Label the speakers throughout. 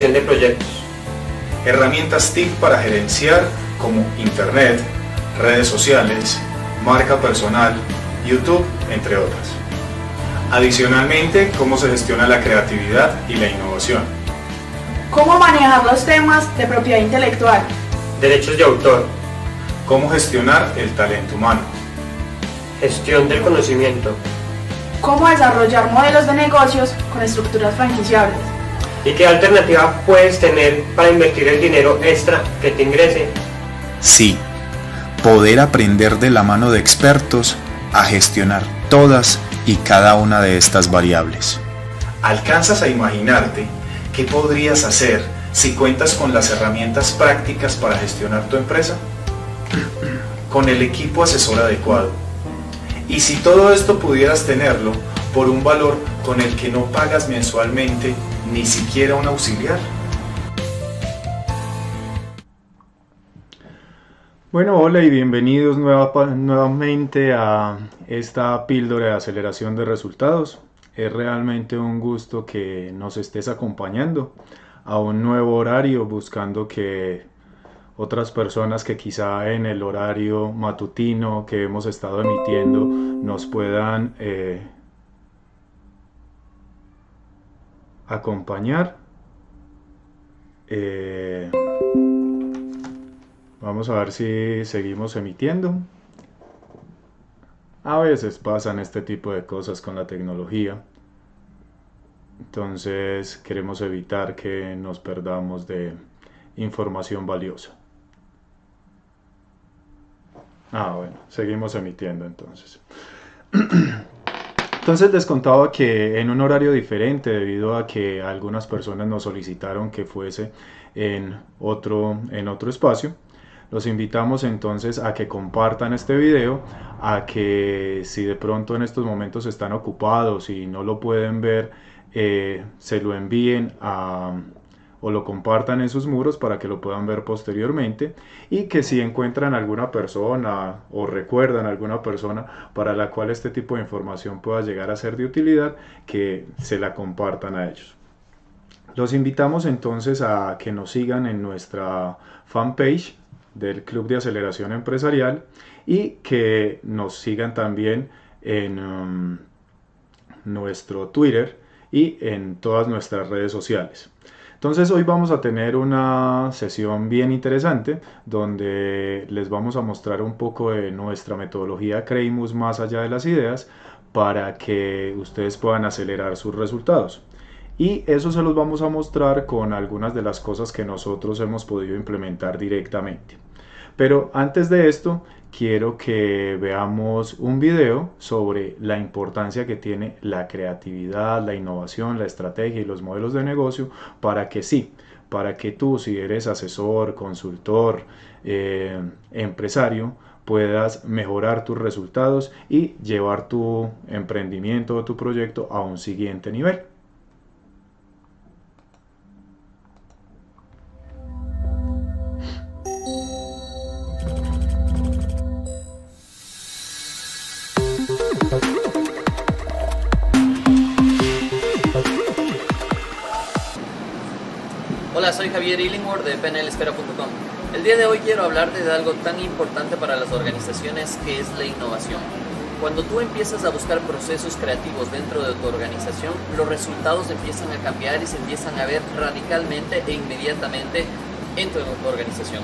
Speaker 1: de proyectos.
Speaker 2: Herramientas TIC para gerenciar como Internet, redes sociales, marca personal, YouTube, entre otras. Adicionalmente, cómo se gestiona la creatividad y la innovación.
Speaker 3: Cómo manejar los temas de propiedad intelectual.
Speaker 1: Derechos de autor.
Speaker 2: Cómo gestionar el talento humano.
Speaker 1: Gestión del conocimiento.
Speaker 3: Cómo desarrollar modelos de negocios con estructuras franquiciables.
Speaker 1: ¿Y qué alternativa puedes tener para invertir el dinero extra que te ingrese?
Speaker 4: Sí, poder aprender de la mano de expertos a gestionar todas y cada una de estas variables.
Speaker 2: ¿Alcanzas a imaginarte qué podrías hacer si cuentas con las herramientas prácticas para gestionar tu empresa? Con el equipo asesor adecuado. Y si todo esto pudieras tenerlo por un valor con el que no pagas mensualmente ni siquiera un auxiliar.
Speaker 5: Bueno, hola y bienvenidos nuevamente a esta píldora de aceleración de resultados. Es realmente un gusto que nos estés acompañando a un nuevo horario, buscando que otras personas que quizá en el horario matutino que hemos estado emitiendo nos puedan acompañar. Vamos a ver si seguimos emitiendo. A veces pasan este tipo de cosas con la tecnología. Entonces queremos evitar que nos perdamos de información valiosa. Bueno, seguimos emitiendo entonces. Entonces les contaba que en un horario diferente, debido a que algunas personas nos solicitaron que fuese en otro espacio, los invitamos entonces a que compartan este video, a que si de pronto en estos momentos están ocupados y no lo pueden ver, se lo envíen o lo compartan en sus muros para que lo puedan ver posteriormente, y que si encuentran alguna persona o recuerdan alguna persona para la cual este tipo de información pueda llegar a ser de utilidad, que se la compartan a ellos. Los invitamos entonces a que nos sigan en nuestra fanpage del Club de Aceleración Empresarial y que nos sigan también en nuestro Twitter y en todas nuestras redes sociales. Entonces hoy vamos a tener una sesión bien interesante donde les vamos a mostrar un poco de nuestra metodología Creighmus más allá de las ideas, para que ustedes puedan acelerar sus resultados. Y eso se los vamos a mostrar con algunas de las cosas que nosotros hemos podido implementar directamente. Pero antes de esto, quiero que veamos un video sobre la importancia que tiene la creatividad, la innovación, la estrategia y los modelos de negocio para que tú, si eres asesor, consultor, empresario, puedas mejorar tus resultados y llevar tu emprendimiento o tu proyecto a un siguiente nivel.
Speaker 6: Hola, soy Javier Illingworth de pnlespera.com. El día de hoy quiero hablarte de algo tan importante para las organizaciones, que es la innovación. Cuando tú empiezas a buscar procesos creativos dentro de tu organización, los resultados empiezan a cambiar y se empiezan a ver radicalmente e inmediatamente en tu organización.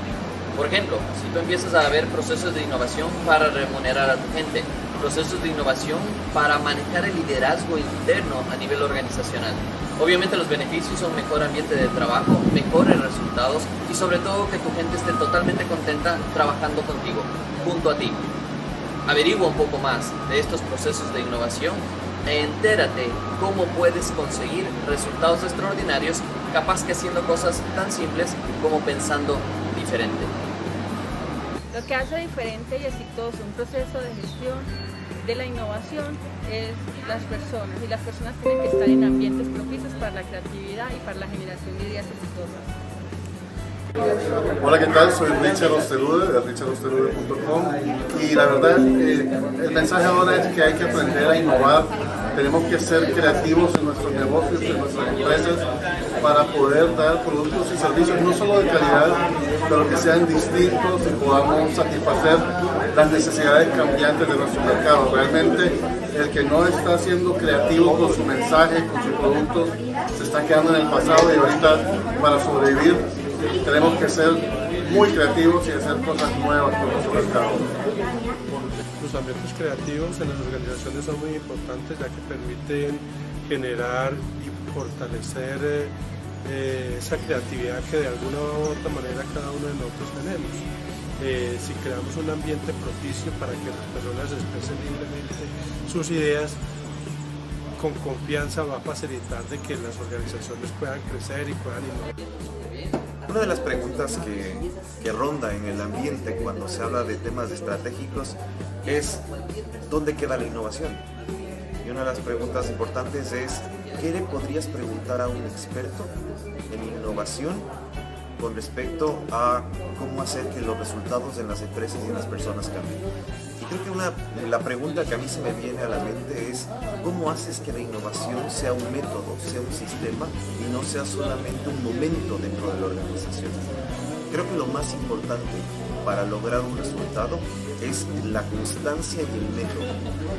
Speaker 6: Por ejemplo, si tú empiezas a ver procesos de innovación para remunerar a tu gente, procesos de innovación para manejar el liderazgo interno a nivel organizacional, obviamente los beneficios son mejor ambiente de trabajo, mejores resultados y sobre todo que tu gente esté totalmente contenta trabajando contigo, junto a ti. Averigua un poco más de estos procesos de innovación e entérate cómo puedes conseguir resultados extraordinarios, capaz que haciendo cosas tan simples como pensando diferente.
Speaker 7: Lo que hace diferente y exitoso un proceso de gestión de la innovación es las personas, y las personas tienen que estar en ambientes propicios para la creatividad y para la generación de ideas exitosas.
Speaker 8: Hola, ¿qué tal? Soy Richard Osterude de richardosterude.com, y la verdad el mensaje ahora es que hay que aprender a innovar. Tenemos que ser creativos en nuestros negocios, en nuestras empresas, para poder dar productos y servicios no solo de calidad, pero que sean distintos y podamos satisfacer las necesidades cambiantes de nuestro mercado. Realmente el que no está siendo creativo con su mensaje, con sus productos, se está quedando en el pasado, y ahorita para sobrevivir tenemos que ser muy creativos y hacer cosas nuevas con nuestro mercado.
Speaker 9: Los ambientes creativos en las organizaciones son muy importantes, ya que permiten generar y fortalecer esa creatividad que de alguna u otra manera cada uno de nosotros tenemos. Si creamos un ambiente propicio para que las personas expresen libremente sus ideas, con confianza va a facilitar de que las organizaciones puedan crecer y puedan innovar.
Speaker 10: Una de las preguntas que ronda en el ambiente cuando se habla de temas estratégicos es ¿dónde queda la innovación? Y una de las preguntas importantes es ¿qué le podrías preguntar a un experto en innovación con respecto a cómo hacer que los resultados en las empresas y en las personas cambien? Y creo que la pregunta que a mí se me viene a la mente es ¿cómo haces que la innovación sea un método, sea un sistema y no sea solamente un momento dentro de la organización? Creo que lo más importante para lograr un resultado es la constancia y el método,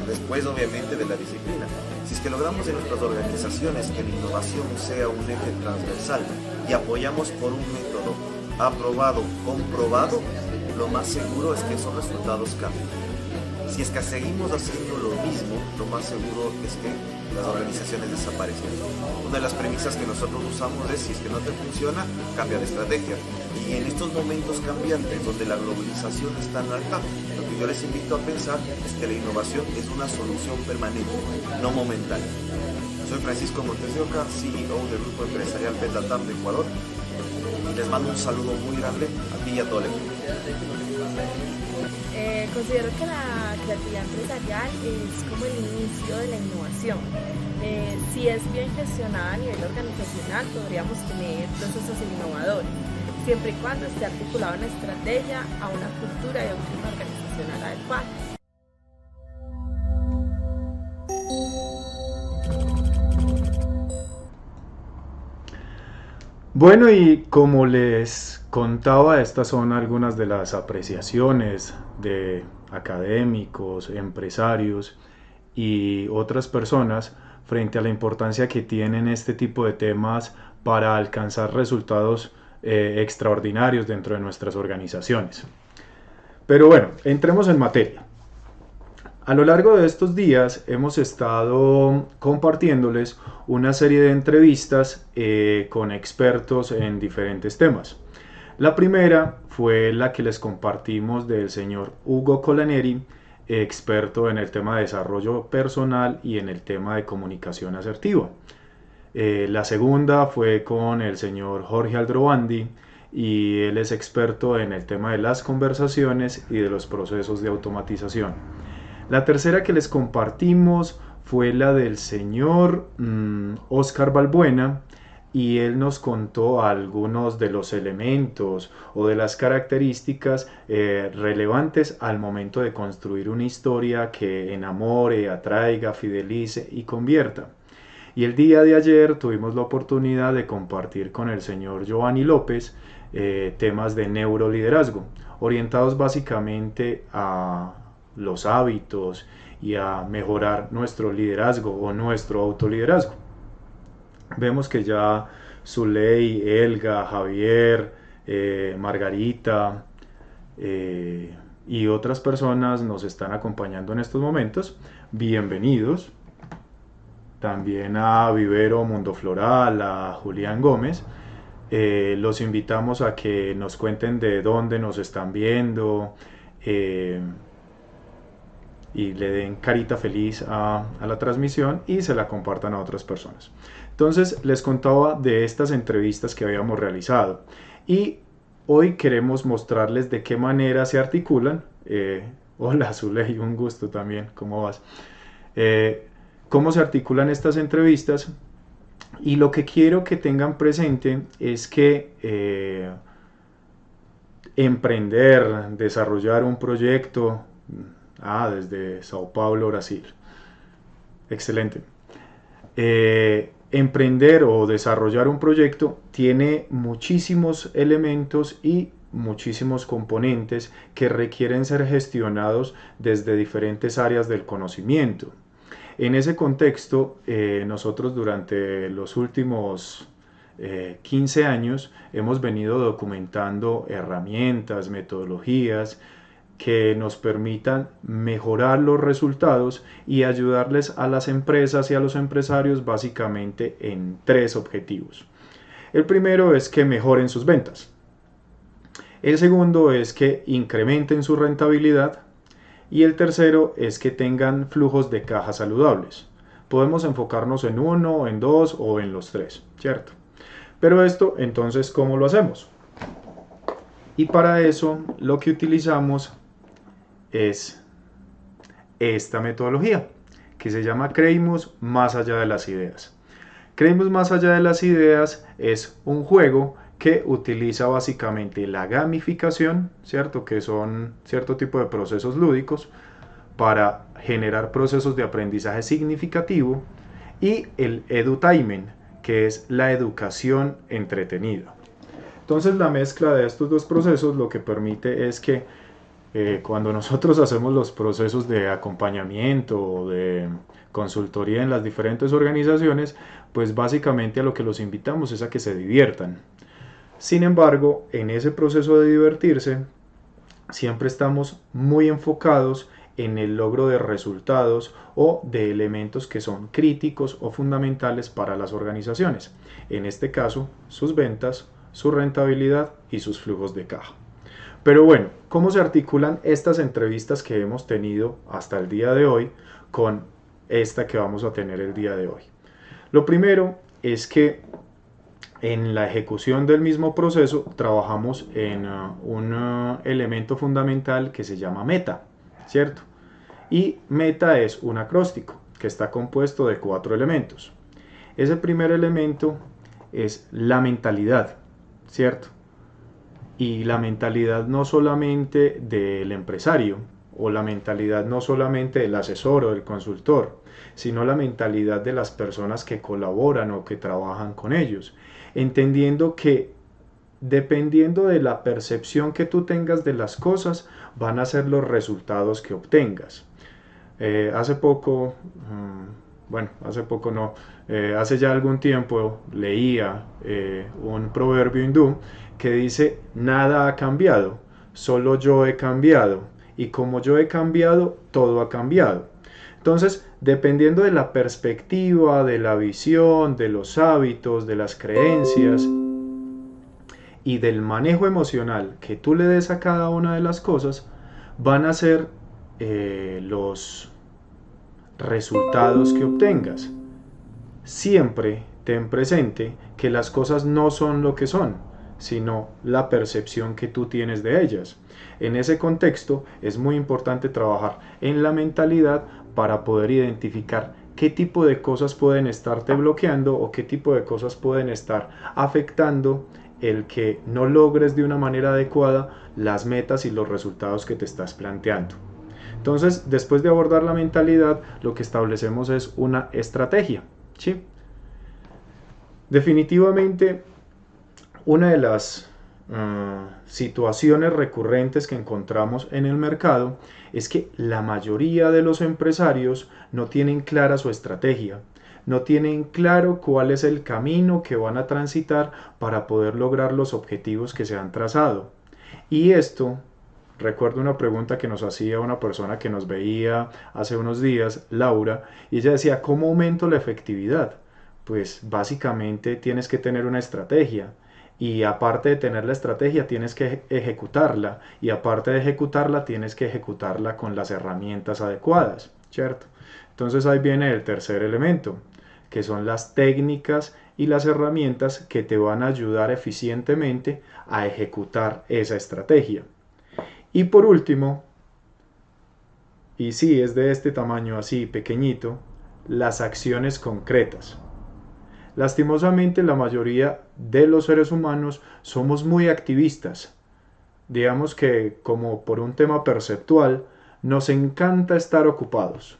Speaker 10: después obviamente de la disciplina. Si es que logramos en nuestras organizaciones que la innovación sea un eje transversal y apoyamos por un método aprobado, comprobado, lo más seguro es que esos resultados cambien. Si es que seguimos haciendo lo mismo, lo más seguro es que las organizaciones desaparecen. Una de las premisas que nosotros usamos es, si es que no te funciona, cambia de estrategia. Y en estos momentos cambiantes, donde la globalización es tan alta, lo que yo les invito a pensar es que la innovación es una solución permanente, no momentánea. Soy Francisco Montes de Oca, CEO del Grupo Empresarial Betatam de Ecuador. Les mando un saludo muy grande a ti y a todo el equipo.
Speaker 11: Considero que la creatividad empresarial es como el inicio de la innovación. Si es bien gestionada a nivel organizacional, podríamos tener procesos innovadores, siempre y cuando esté articulado una estrategia a una cultura y a un clima organizacional adecuado.
Speaker 5: Bueno, y como les contaba, estas son algunas de las apreciaciones de académicos, empresarios y otras personas frente a la importancia que tienen este tipo de temas para alcanzar resultados extraordinarios dentro de nuestras organizaciones. Pero bueno, entremos en materia. A lo largo de estos días hemos estado compartiéndoles una serie de entrevistas con expertos en diferentes temas. La primera fue la que les compartimos del señor Hugo Colaneri, experto en el tema de desarrollo personal y en el tema de comunicación asertiva. La segunda fue con el señor Jorge Aldrovandi, y él es experto en el tema de las conversaciones y de los procesos de automatización. La tercera que les compartimos fue la del señor Oscar Balbuena, y él nos contó algunos de los elementos o de las características relevantes al momento de construir una historia que enamore, atraiga, fidelice y convierta. Y el día de ayer tuvimos la oportunidad de compartir con el señor Giovanni López temas de neuroliderazgo, orientados básicamente a los hábitos y a mejorar nuestro liderazgo o nuestro autoliderazgo. Vemos que ya Zuley, Elga, Javier, Margarita y otras personas nos están acompañando en estos momentos. Bienvenidos. También a Vivero Mundo Floral, a Julián Gómez. Los invitamos a que nos cuenten de dónde nos están viendo y le den carita feliz a la transmisión y se la compartan a otras personas. Entonces les contaba de estas entrevistas que habíamos realizado y hoy queremos mostrarles de qué manera se articulan. Hola Zuley, un gusto también, ¿cómo vas? Cómo se articulan estas entrevistas, y lo que quiero que tengan presente es que emprender, desarrollar un proyecto desde Sao Paulo, Brasil, excelente, emprender o desarrollar un proyecto tiene muchísimos elementos y muchísimos componentes que requieren ser gestionados desde diferentes áreas del conocimiento. En ese contexto, nosotros durante los últimos 15 años hemos venido documentando herramientas, metodologías que nos permitan mejorar los resultados y ayudarles a las empresas y a los empresarios básicamente en 3 objetivos. El primero es que mejoren sus ventas. El segundo es que incrementen su rentabilidad. Y el tercero es que tengan flujos de caja saludables. Podemos enfocarnos en uno, en 2 o en los 3, ¿cierto? Pero esto, entonces, ¿cómo lo hacemos? Y para eso lo que utilizamos es esta metodología que se llama Creímos más allá de las ideas. Creímos más allá de las ideas es un juego que utiliza básicamente la gamificación, ¿cierto? Que son cierto tipo de procesos lúdicos para generar procesos de aprendizaje significativo, y el edutainment, que es la educación entretenida. Entonces la mezcla de estos 2 procesos lo que permite es que cuando nosotros hacemos los procesos de acompañamiento o de consultoría en las diferentes organizaciones, pues básicamente a lo que los invitamos es a que se diviertan. Sin embargo, en ese proceso de divertirse, siempre estamos muy enfocados en el logro de resultados o de elementos que son críticos o fundamentales para las organizaciones. En este caso, sus ventas, su rentabilidad y sus flujos de caja. Pero bueno, ¿cómo se articulan estas entrevistas que hemos tenido hasta el día de hoy con esta que vamos a tener el día de hoy? Lo primero es que en la ejecución del mismo proceso trabajamos en un elemento fundamental que se llama meta, ¿cierto? Y meta es un acróstico que está compuesto de 4 elementos. Ese primer elemento es la mentalidad, ¿cierto? Y la mentalidad no solamente del empresario o la mentalidad no solamente del asesor o del consultor, sino la mentalidad de las personas que colaboran o que trabajan con ellos, entendiendo que dependiendo de la percepción que tú tengas de las cosas, van a ser los resultados que obtengas. Hace ya algún tiempo leía un proverbio hindú que dice: nada ha cambiado, solo yo he cambiado, y como yo he cambiado, todo ha cambiado. Entonces, dependiendo de la perspectiva, de la visión, de los hábitos, de las creencias y del manejo emocional que tú le des a cada una de las cosas, van a ser los resultados que obtengas. Siempre ten presente que las cosas no son lo que son, sino la percepción que tú tienes de ellas. En ese contexto es muy importante trabajar en la mentalidad para poder identificar qué tipo de cosas pueden estarte bloqueando o qué tipo de cosas pueden estar afectando el que no logres de una manera adecuada las metas y los resultados que te estás planteando. Entonces, después de abordar la mentalidad, lo que establecemos es una estrategia, ¿sí? Definitivamente, una de las situaciones recurrentes que encontramos en el mercado es que la mayoría de los empresarios no tienen clara su estrategia, no tienen claro cuál es el camino que van a transitar para poder lograr los objetivos que se han trazado. Y esto, recuerdo una pregunta que nos hacía una persona que nos veía hace unos días, Laura, y ella decía: ¿cómo aumento la efectividad? Pues básicamente tienes que tener una estrategia. Y aparte de tener la estrategia, tienes que ejecutarla. Y aparte de ejecutarla, tienes que ejecutarla con las herramientas adecuadas, ¿cierto? Entonces ahí viene el tercer elemento, que son las técnicas y las herramientas que te van a ayudar eficientemente a ejecutar esa estrategia. Y por último, y sí es de este tamaño así pequeñito, las acciones concretas. Lastimosamente, la mayoría de los seres humanos somos muy activistas. Digamos que, como por un tema perceptual, nos encanta estar ocupados.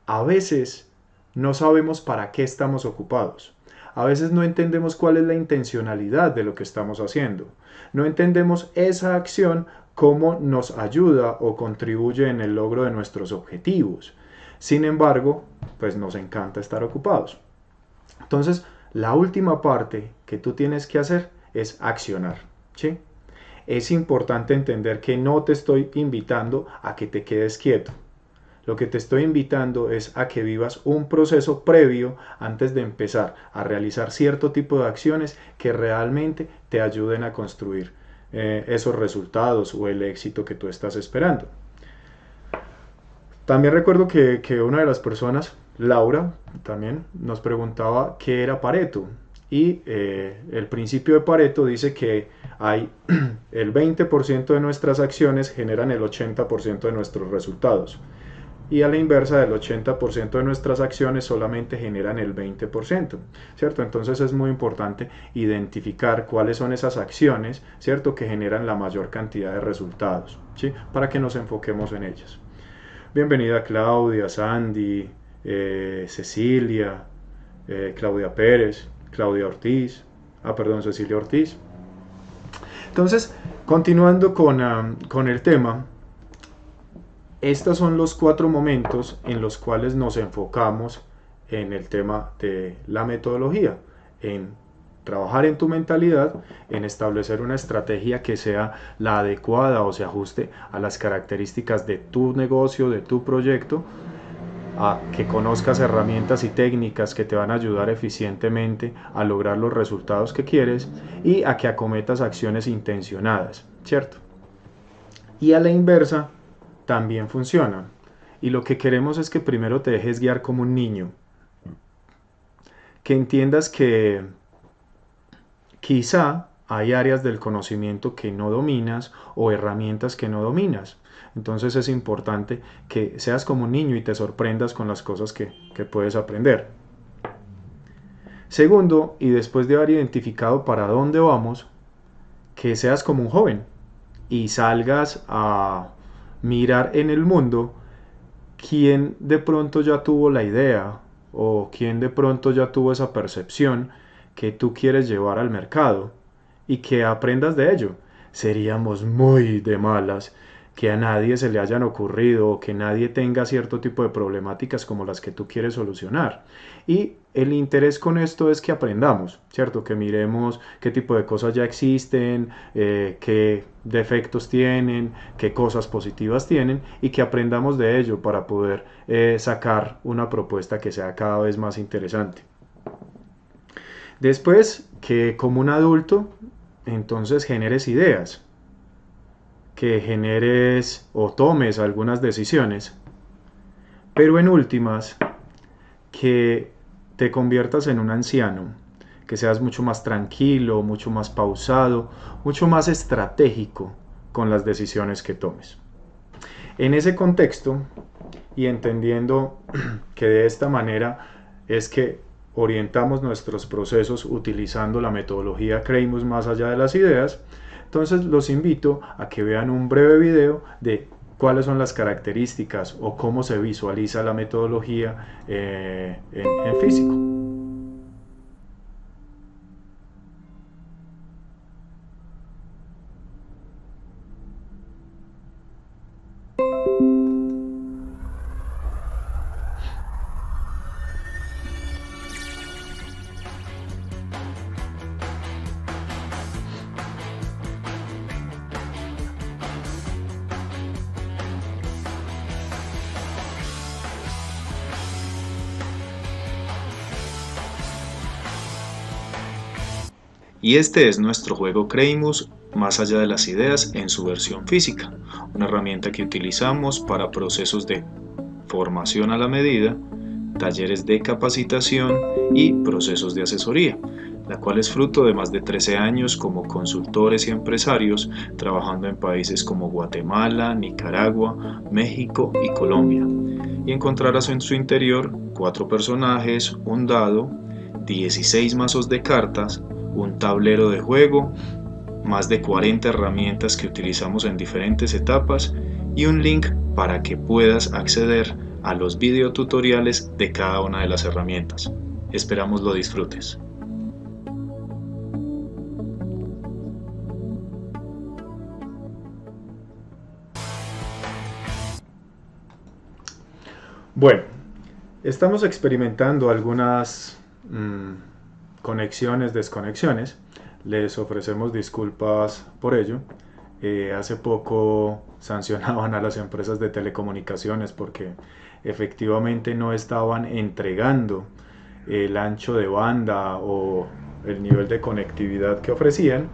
Speaker 5: A veces no sabemos para qué estamos ocupados. A veces no entendemos cuál es la intencionalidad de lo que estamos haciendo. No entendemos esa acción cómo nos ayuda o contribuye en el logro de nuestros objetivos. Sin embargo, pues nos encanta estar ocupados. Entonces, la última parte que tú tienes que hacer es accionar, ¿sí? Es importante entender que no te estoy invitando a que te quedes quieto. Lo que te estoy invitando es a que vivas un proceso previo antes de empezar a realizar cierto tipo de acciones que realmente te ayuden a construir esos resultados o el éxito que tú estás esperando. También recuerdo que una de las personas, Laura, también nos preguntaba qué era Pareto. Y el principio de Pareto dice que hay el 20% de nuestras acciones generan el 80% de nuestros resultados. Y a la inversa, del 80% de nuestras acciones solamente generan el 20%, ¿cierto? Entonces es muy importante identificar cuáles son esas acciones, ¿cierto?, que generan la mayor cantidad de resultados, ¿sí?, para que nos enfoquemos en ellas. Bienvenida Claudia, Sandy, Cecilia, Claudia Pérez, Claudia Ortiz, Cecilia Ortiz. Entonces, continuando con el tema, estos son los 4 momentos en los cuales nos enfocamos en el tema de la metodología, en trabajar en tu mentalidad, en establecer una estrategia que sea la adecuada o se ajuste a las características de tu negocio, de tu proyecto, a que conozcas herramientas y técnicas que te van a ayudar eficientemente a lograr los resultados que quieres y a que acometas acciones intencionadas, ¿cierto? Y a la inversa también funciona. Y lo que queremos es que primero te dejes guiar como un niño, que entiendas que quizá hay áreas del conocimiento que no dominas o herramientas que no dominas. Entonces es importante que seas como un niño y te sorprendas con las cosas que puedes aprender. Segundo, y después de haber identificado para dónde vamos, que seas como un joven y salgas a mirar en el mundo quién de pronto ya tuvo la idea o quién de pronto ya tuvo esa percepción que tú quieres llevar al mercado y que aprendas de ello. Seríamos muy de malas que a nadie se le hayan ocurrido o que nadie tenga cierto tipo de problemáticas como las que tú quieres solucionar. Y el interés con esto es que aprendamos, ¿cierto? Que miremos qué tipo de cosas ya existen, qué defectos tienen, qué cosas positivas tienen y que aprendamos de ello para poder sacar una propuesta que sea cada vez más interesante. Después, que como un adulto, entonces generes ideas, que generes o tomes algunas decisiones, pero en últimas, que te conviertas en un anciano, que seas mucho más tranquilo, mucho más pausado, mucho más estratégico con las decisiones que tomes. En ese contexto, y entendiendo que de esta manera es que orientamos nuestros procesos utilizando la metodología Creighmus más allá de las ideas, entonces los invito a que vean un breve video de cuáles son las características o cómo se visualiza la metodología en físico.
Speaker 4: Y este es nuestro juego Creighmus más allá de las ideas en su versión física, una herramienta que utilizamos para procesos de formación a la medida, talleres de capacitación y procesos de asesoría, la cual es fruto de más de 13 años como consultores y empresarios trabajando en países como Guatemala, Nicaragua, México y Colombia. Y encontrarás en su interior 4 personajes, un dado, 16 mazos de cartas, un tablero de juego, más de 40 herramientas que utilizamos en diferentes etapas y un link para que puedas acceder a los videotutoriales de cada una de las herramientas. Esperamos lo disfrutes.
Speaker 5: Bueno, estamos experimentando algunas conexiones, desconexiones. Les ofrecemos disculpas por ello. Hace poco sancionaban a las empresas de telecomunicaciones porque efectivamente no estaban entregando el ancho de banda o el nivel de conectividad que ofrecían,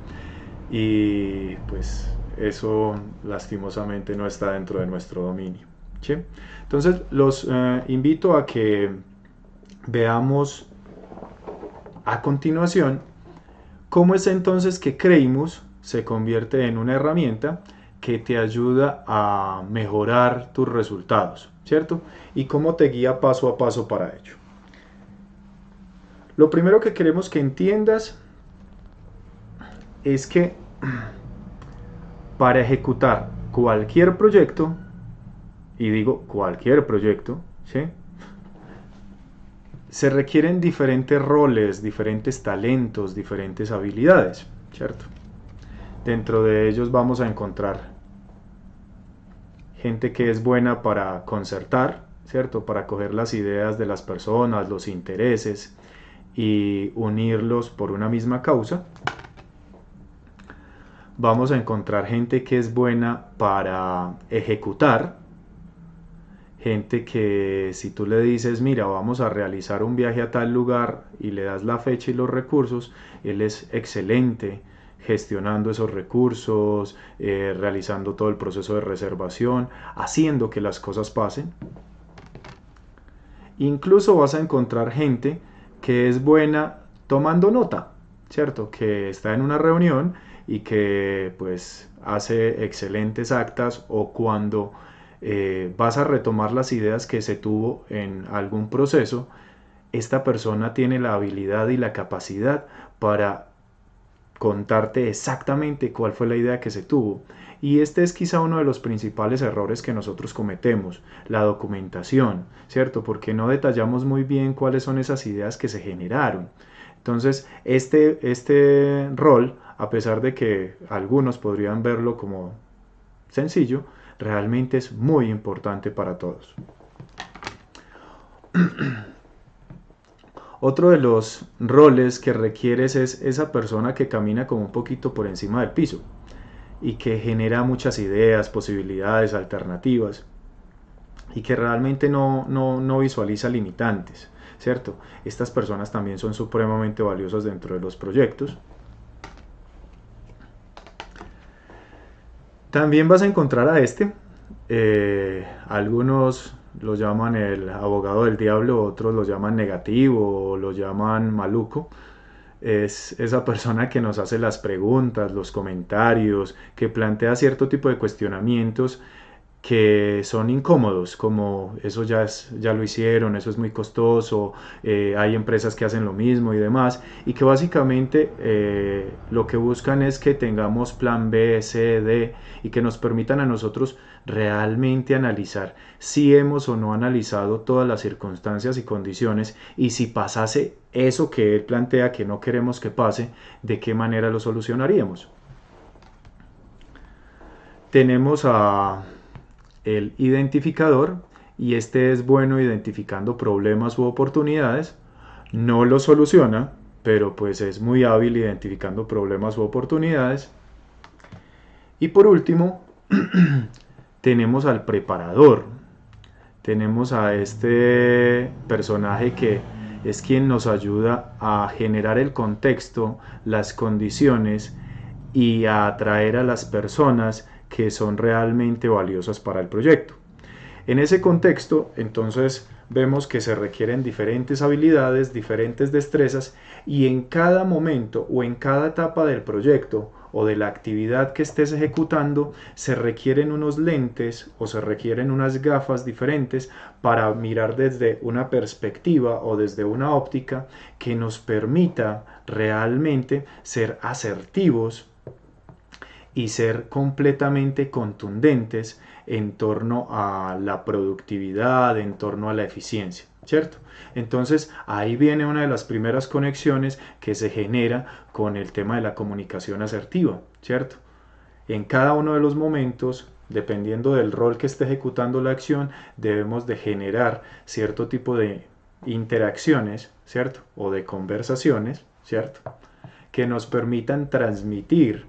Speaker 5: y pues eso lastimosamente no está dentro de nuestro dominio, ¿sí? Entonces los invito a que veamos a continuación cómo es entonces que Creimus se convierte en una herramienta que te ayuda a mejorar tus resultados, ¿cierto? Y cómo te guía paso a paso para ello. Lo primero que queremos que entiendas es que para ejecutar cualquier proyecto, y digo cualquier proyecto, ¿sí?, se requieren diferentes roles, diferentes talentos, diferentes habilidades, ¿cierto? Dentro de ellos vamos a encontrar gente que es buena para concertar, ¿cierto? Para coger las ideas de las personas, los intereses y unirlos por una misma causa. Vamos a encontrar gente que es buena para ejecutar, gente que si tú le dices, mira, vamos a realizar un viaje a tal lugar y le das la fecha y los recursos, él es excelente gestionando esos recursos, realizando todo el proceso de reservación, haciendo que las cosas pasen. Incluso vas a encontrar gente que es buena tomando nota, ¿cierto? Que está en una reunión y que pues hace excelentes actas, o cuando vas a retomar las ideas que se tuvo en algún proceso, esta persona tiene la habilidad y la capacidad para contarte exactamente cuál fue la idea que se tuvo. Y este es quizá uno de los principales errores que nosotros cometemos, la documentación, ¿cierto? Porque no detallamos muy bien cuáles son esas ideas que se generaron. Entonces, este rol, a pesar de que algunos podrían verlo como sencillo, realmente es muy importante para todos. Otro de los roles que requieres es esa persona que camina como un poquito por encima del piso y que genera muchas ideas, posibilidades, alternativas, y que realmente no visualiza limitantes, ¿cierto? Estas personas también son supremamente valiosas dentro de los proyectos. También vas a encontrar a algunos lo llaman el abogado del diablo, otros lo llaman negativo, o lo llaman maluco. Es esa persona que nos hace las preguntas, los comentarios, que plantea cierto tipo de cuestionamientos que son incómodos, como eso ya lo hicieron, eso es muy costoso, hay empresas que hacen lo mismo y demás, y que básicamente lo que buscan es que tengamos plan B, C, D, y que nos permitan a nosotros realmente analizar si hemos o no analizado todas las circunstancias y condiciones, y si pasase eso que él plantea que no queremos que pase, de qué manera lo solucionaríamos. Tenemos el identificador, y este es bueno identificando problemas u oportunidades. No lo soluciona, pero pues es muy hábil identificando problemas u oportunidades. Y por último tenemos al preparador. Tenemos a este personaje que es quien nos ayuda a generar el contexto, las condiciones, y a atraer a las personas que son realmente valiosas para el proyecto. En ese contexto, entonces, vemos que se requieren diferentes habilidades, diferentes destrezas, y en cada momento o en cada etapa del proyecto o de la actividad que estés ejecutando, se requieren unos lentes o se requieren unas gafas diferentes para mirar desde una perspectiva o desde una óptica que nos permita realmente ser asertivos y ser completamente contundentes en torno a la productividad, en torno a la eficiencia, ¿cierto? Entonces ahí viene una de las primeras conexiones que se genera con el tema de la comunicación asertiva, ¿cierto? En cada uno de los momentos, dependiendo del rol que esté ejecutando la acción, debemos de generar cierto tipo de interacciones, ¿cierto? O de conversaciones, ¿cierto? Que nos permitan transmitir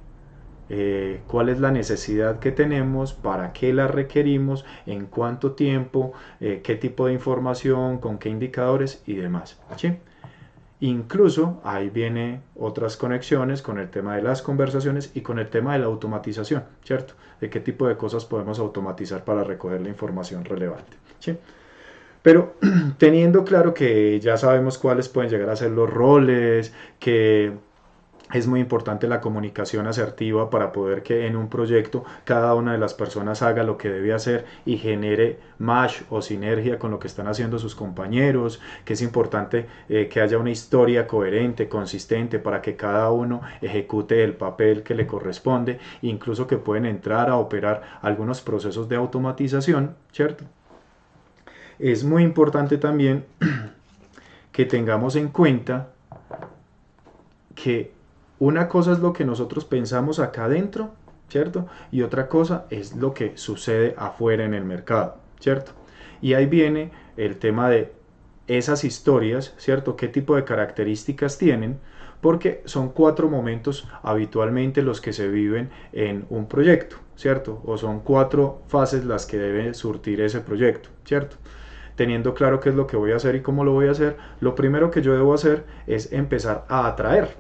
Speaker 5: cuál es la necesidad que tenemos, para qué la requerimos, en cuánto tiempo, qué tipo de información, con qué indicadores y demás, ¿sí? Incluso ahí viene otras conexiones con el tema de las conversaciones y con el tema de la automatización, ¿cierto? De qué tipo de cosas podemos automatizar para recoger la información relevante, ¿sí? Pero teniendo claro que ya sabemos cuáles pueden llegar a ser los roles, que es muy importante la comunicación asertiva para poder que en un proyecto cada una de las personas haga lo que debe hacer y genere match o sinergia con lo que están haciendo sus compañeros, que es importante que haya una historia coherente, consistente, para que cada uno ejecute el papel que le corresponde, incluso que pueden entrar a operar algunos procesos de automatización, ¿cierto? Es muy importante también que tengamos en cuenta que una cosa es lo que nosotros pensamos acá adentro, ¿cierto? Y otra cosa es lo que sucede afuera en el mercado, ¿cierto? Y ahí viene el tema de esas historias, ¿cierto? ¿Qué tipo de características tienen? Porque son 4 momentos habitualmente los que se viven en un proyecto, ¿cierto? O son 4 fases las que debe surtir ese proyecto, ¿cierto? Teniendo claro qué es lo que voy a hacer y cómo lo voy a hacer, lo primero que yo debo hacer es empezar a atraer,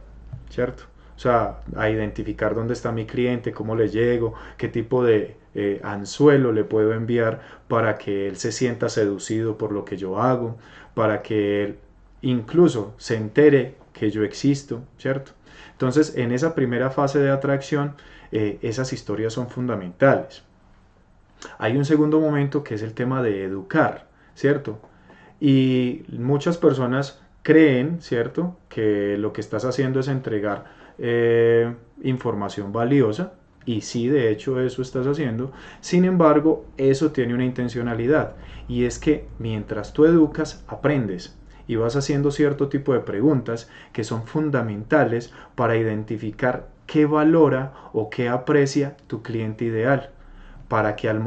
Speaker 5: ¿cierto? O sea, a identificar dónde está mi cliente, cómo le llego, qué tipo de anzuelo le puedo enviar para que él se sienta seducido por lo que yo hago, para que él incluso se entere que yo existo, ¿cierto? Entonces, en esa primera fase de atracción, esas historias son fundamentales. Hay un segundo momento que es el tema de educar, ¿cierto? Y muchas personas creen, ¿cierto?, que lo que estás haciendo es entregar información valiosa, y sí, de hecho eso estás haciendo. Sin embargo, eso tiene una intencionalidad, y es que mientras tú educas, aprendes y vas haciendo cierto tipo de preguntas que son fundamentales para identificar qué valora o qué aprecia tu cliente ideal, para que al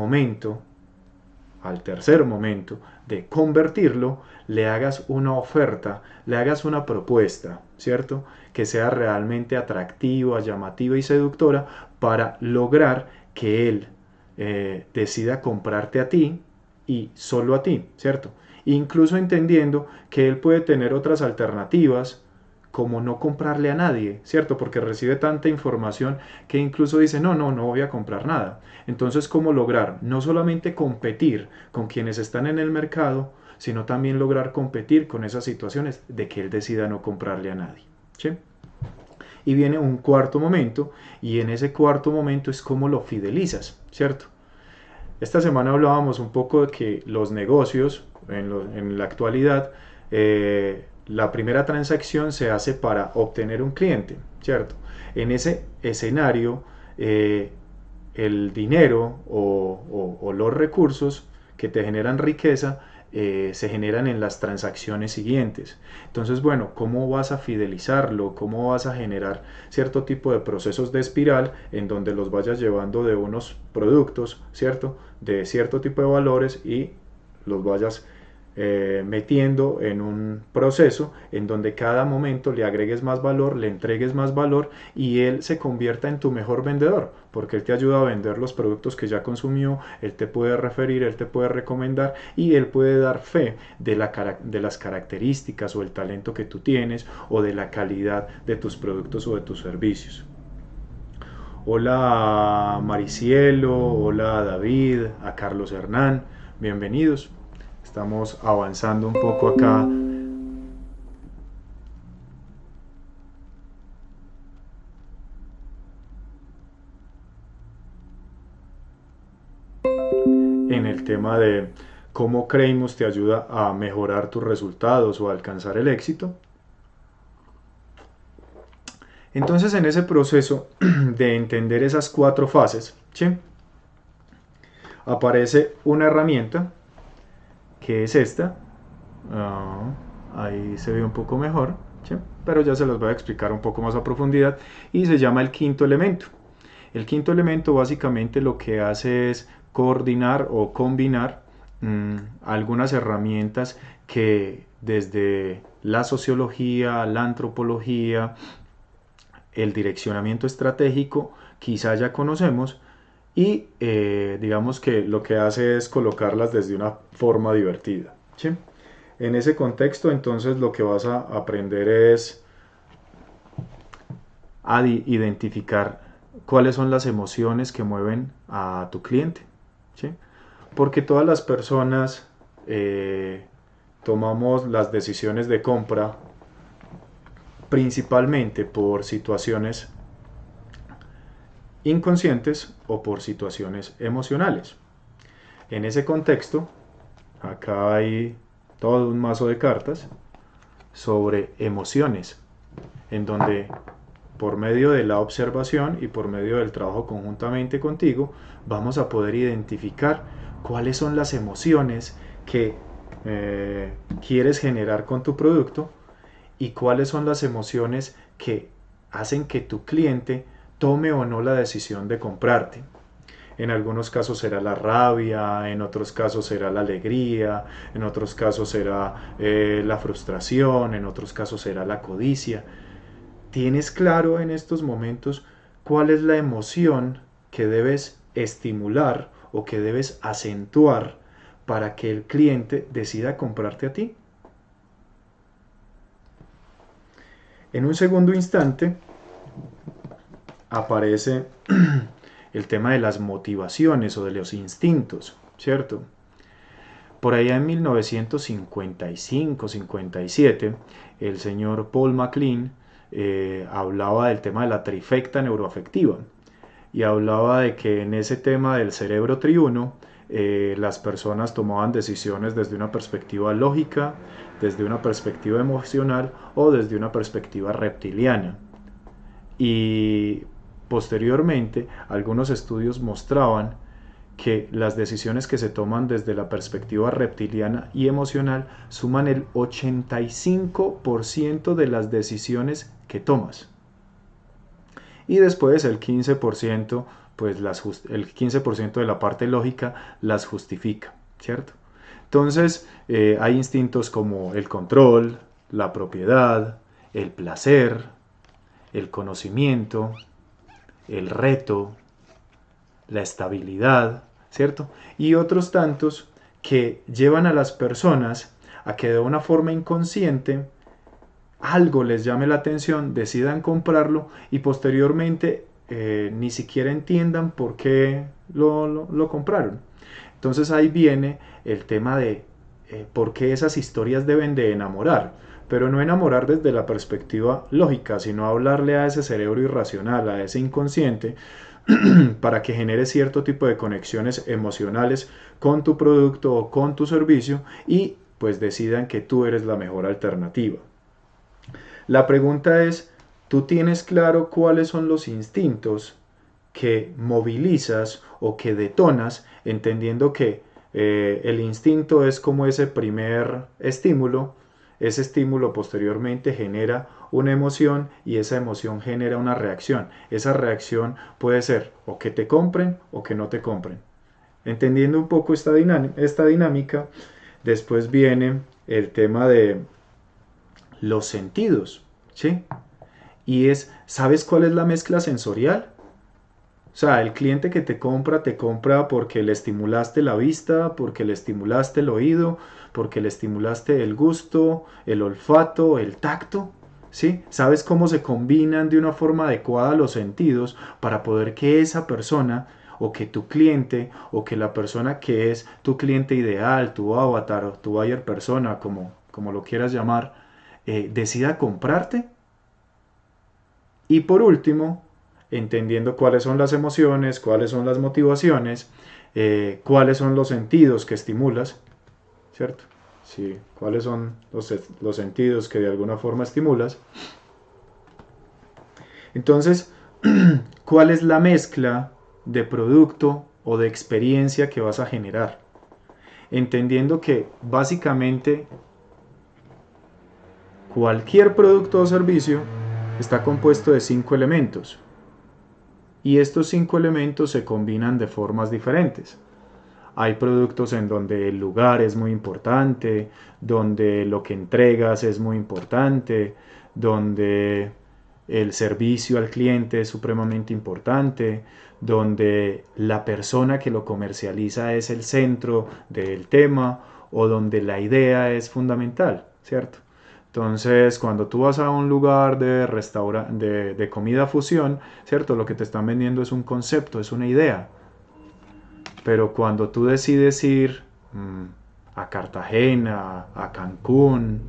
Speaker 5: tercer momento de convertirlo, le hagas una oferta, le hagas una propuesta, ¿cierto? Que sea realmente atractiva, llamativa y seductora para lograr que él decida comprarte a ti y solo a ti, ¿cierto? Incluso entendiendo que él puede tener otras alternativas, como no comprarle a nadie, ¿cierto? Porque recibe tanta información que incluso dice, no voy a comprar nada. Entonces, ¿cómo lograr? No solamente competir con quienes están en el mercado, sino también lograr competir con esas situaciones de que él decida no comprarle a nadie, ¿sí? Y viene un cuarto momento, y en ese cuarto momento es cómo lo fidelizas, ¿cierto? Esta semana hablábamos un poco de que los negocios, en la actualidad, la primera transacción se hace para obtener un cliente, ¿cierto? En ese escenario, el dinero o los recursos que te generan riqueza se generan en las transacciones siguientes. Entonces, bueno, ¿cómo vas a fidelizarlo? ¿Cómo vas a generar cierto tipo de procesos de espiral en donde los vayas llevando de unos productos, ¿cierto?, de cierto tipo de valores, y los vayas metiendo en un proceso en donde cada momento le agregues más valor, le entregues más valor, y él se convierta en tu mejor vendedor, porque él te ayuda a vender los productos que ya consumió, él te puede referir, él te puede recomendar, y él puede dar fe de las características o el talento que tú tienes, o de la calidad de tus productos o de tus servicios. Hola Maricielo, hola David, a Carlos Hernán, bienvenidos. Estamos avanzando un poco acá. En el tema de cómo Creimus te ayuda a mejorar tus resultados o a alcanzar el éxito. Entonces, en ese proceso de entender esas 4 fases, ¿sí?, aparece una herramienta que es esta. Ahí se ve un poco mejor, ¿sí?, pero ya se los voy a explicar un poco más a profundidad, y se llama el quinto elemento. El quinto elemento básicamente lo que hace es coordinar o combinar algunas herramientas que desde la sociología, la antropología, el direccionamiento estratégico quizá ya conocemos, y digamos que lo que hace es colocarlas desde una forma divertida, ¿sí? En ese contexto, entonces, lo que vas a aprender es a identificar cuáles son las emociones que mueven a tu cliente, ¿sí? Porque todas las personas tomamos las decisiones de compra principalmente por situaciones inconscientes o por situaciones emocionales. En ese contexto, acá hay todo un mazo de cartas sobre emociones, en donde por medio de la observación y por medio del trabajo conjuntamente contigo, vamos a poder identificar cuáles son las emociones que quieres generar con tu producto y cuáles son las emociones que hacen que tu cliente tome o no la decisión de comprarte. En algunos casos será la rabia, en otros casos será la alegría, en otros casos será la frustración, en otros casos será la codicia. ¿Tienes claro en estos momentos cuál es la emoción que debes estimular o que debes acentuar para que el cliente decida comprarte a ti? En un segundo instante aparece el tema de las motivaciones o de los instintos, ¿cierto? Por allá en 1955-57, el señor Paul MacLean hablaba del tema de la trifecta neuroafectiva, y hablaba de que en ese tema del cerebro triuno las personas tomaban decisiones desde una perspectiva lógica, desde una perspectiva emocional o desde una perspectiva reptiliana. Y posteriormente algunos estudios mostraban que las decisiones que se toman desde la perspectiva reptiliana y emocional suman el 85% de las decisiones que tomas. Y después el 15%, pues el 15% de la parte lógica las justifica, ¿cierto? Entonces hay instintos como el control, la propiedad, el placer, el conocimiento, el reto, la estabilidad, ¿cierto? Y otros tantos que llevan a las personas a que de una forma inconsciente algo les llame la atención, decidan comprarlo y posteriormente ni siquiera entiendan por qué lo compraron. Entonces ahí viene el tema de por qué esas historias deben de enamorar, pero no enamorar desde la perspectiva lógica, sino hablarle a ese cerebro irracional, a ese inconsciente, para que genere cierto tipo de conexiones emocionales con tu producto o con tu servicio y pues decidan que tú eres la mejor alternativa. La pregunta es, ¿tú tienes claro cuáles son los instintos que movilizas o que detonas, entendiendo que el instinto es como ese primer estímulo? Ese estímulo posteriormente genera una emoción y esa emoción genera una reacción. Esa reacción puede ser o que te compren o que no te compren. Entendiendo un poco esta dinámica, después viene el tema de los sentidos, ¿sí? Y ¿sabes cuál es la mezcla sensorial? O sea, el cliente que te compra porque le estimulaste la vista, porque le estimulaste el oído, porque le estimulaste el gusto, el olfato, el tacto, ¿sí? ¿Sabes cómo se combinan de una forma adecuada los sentidos para poder que esa persona o que tu cliente o que la persona que es tu cliente ideal, tu avatar o tu buyer persona, como lo quieras llamar, decida comprarte? Y por último, entendiendo cuáles son las emociones, cuáles son las motivaciones, cuáles son los sentidos que estimulas, ¿cierto? Sí, cuáles son los sentidos que de alguna forma estimulas. Entonces, ¿cuál es la mezcla de producto o de experiencia que vas a generar? Entendiendo que básicamente cualquier producto o servicio está compuesto de 5 elementos. Y estos 5 elementos se combinan de formas diferentes. Hay productos en donde el lugar es muy importante, donde lo que entregas es muy importante, donde el servicio al cliente es supremamente importante, donde la persona que lo comercializa es el centro del tema o donde la idea es fundamental, ¿cierto? Entonces, cuando tú vas a un lugar de comida fusión, ¿cierto? Lo que te están vendiendo es un concepto, es una idea. Pero cuando tú decides ir a Cartagena, a Cancún,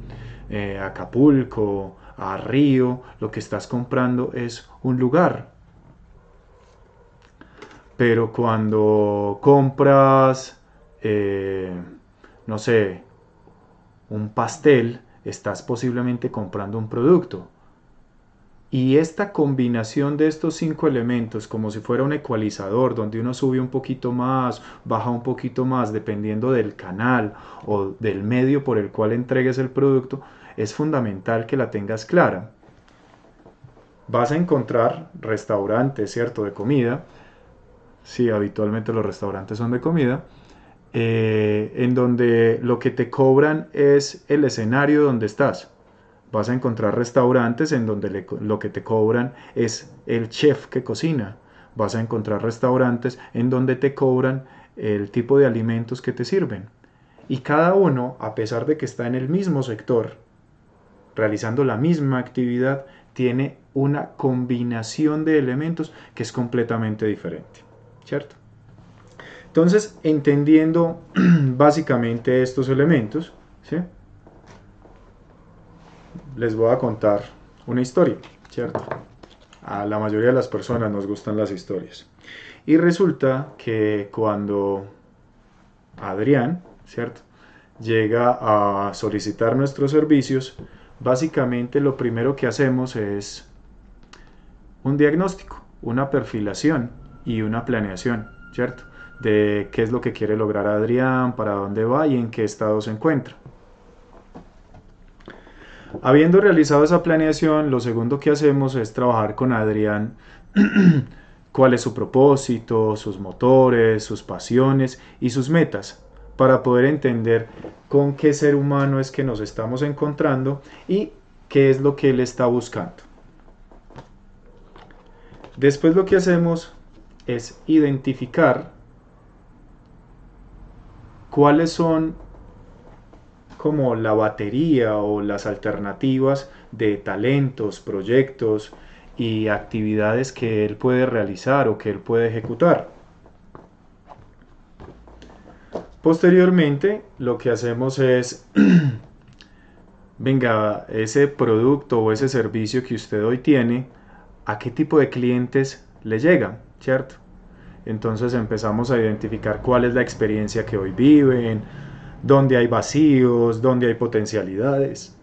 Speaker 5: a Acapulco, a Río, lo que estás comprando es un lugar. Pero cuando compras, no sé, un pastel, estás posiblemente comprando un producto. Y esta combinación de estos 5 elementos, como si fuera un ecualizador, donde uno sube un poquito más, baja un poquito más, dependiendo del canal o del medio por el cual entregues el producto, es fundamental que la tengas clara. Vas a encontrar restaurantes, ¿cierto?, de comida. Sí, habitualmente los restaurantes son de comida. En donde lo que te cobran es el escenario donde estás. Vas a encontrar restaurantes en donde lo que te cobran es el chef que cocina. Vas a encontrar restaurantes en donde te cobran el tipo de alimentos que te sirven. Y cada uno, a pesar de que está en el mismo sector, realizando la misma actividad, tiene una combinación de elementos que es completamente diferente, ¿cierto? Entonces, entendiendo básicamente estos elementos, ¿sí?, les voy a contar una historia, ¿cierto? A la mayoría de las personas nos gustan las historias. Y resulta que cuando Adrián, ¿cierto?, llega a solicitar nuestros servicios, básicamente lo primero que hacemos es un diagnóstico, una perfilación y una planeación, ¿cierto?, de qué es lo que quiere lograr Adrián, para dónde va y en qué estado se encuentra. Habiendo realizado esa planeación, lo segundo que hacemos es trabajar con Adrián cuál es su propósito, sus motores, sus pasiones y sus metas, para poder entender con qué ser humano es que nos estamos encontrando y qué es lo que él está buscando. Después lo que hacemos es identificar cuáles son como la batería o las alternativas de talentos, proyectos y actividades que él puede realizar o que él puede ejecutar. Posteriormente, lo que hacemos es, venga, ese producto o ese servicio que usted hoy tiene, ¿a qué tipo de clientes le llega? ¿Cierto? Entonces empezamos a identificar cuál es la experiencia que hoy viven, dónde hay vacíos, dónde hay potencialidades.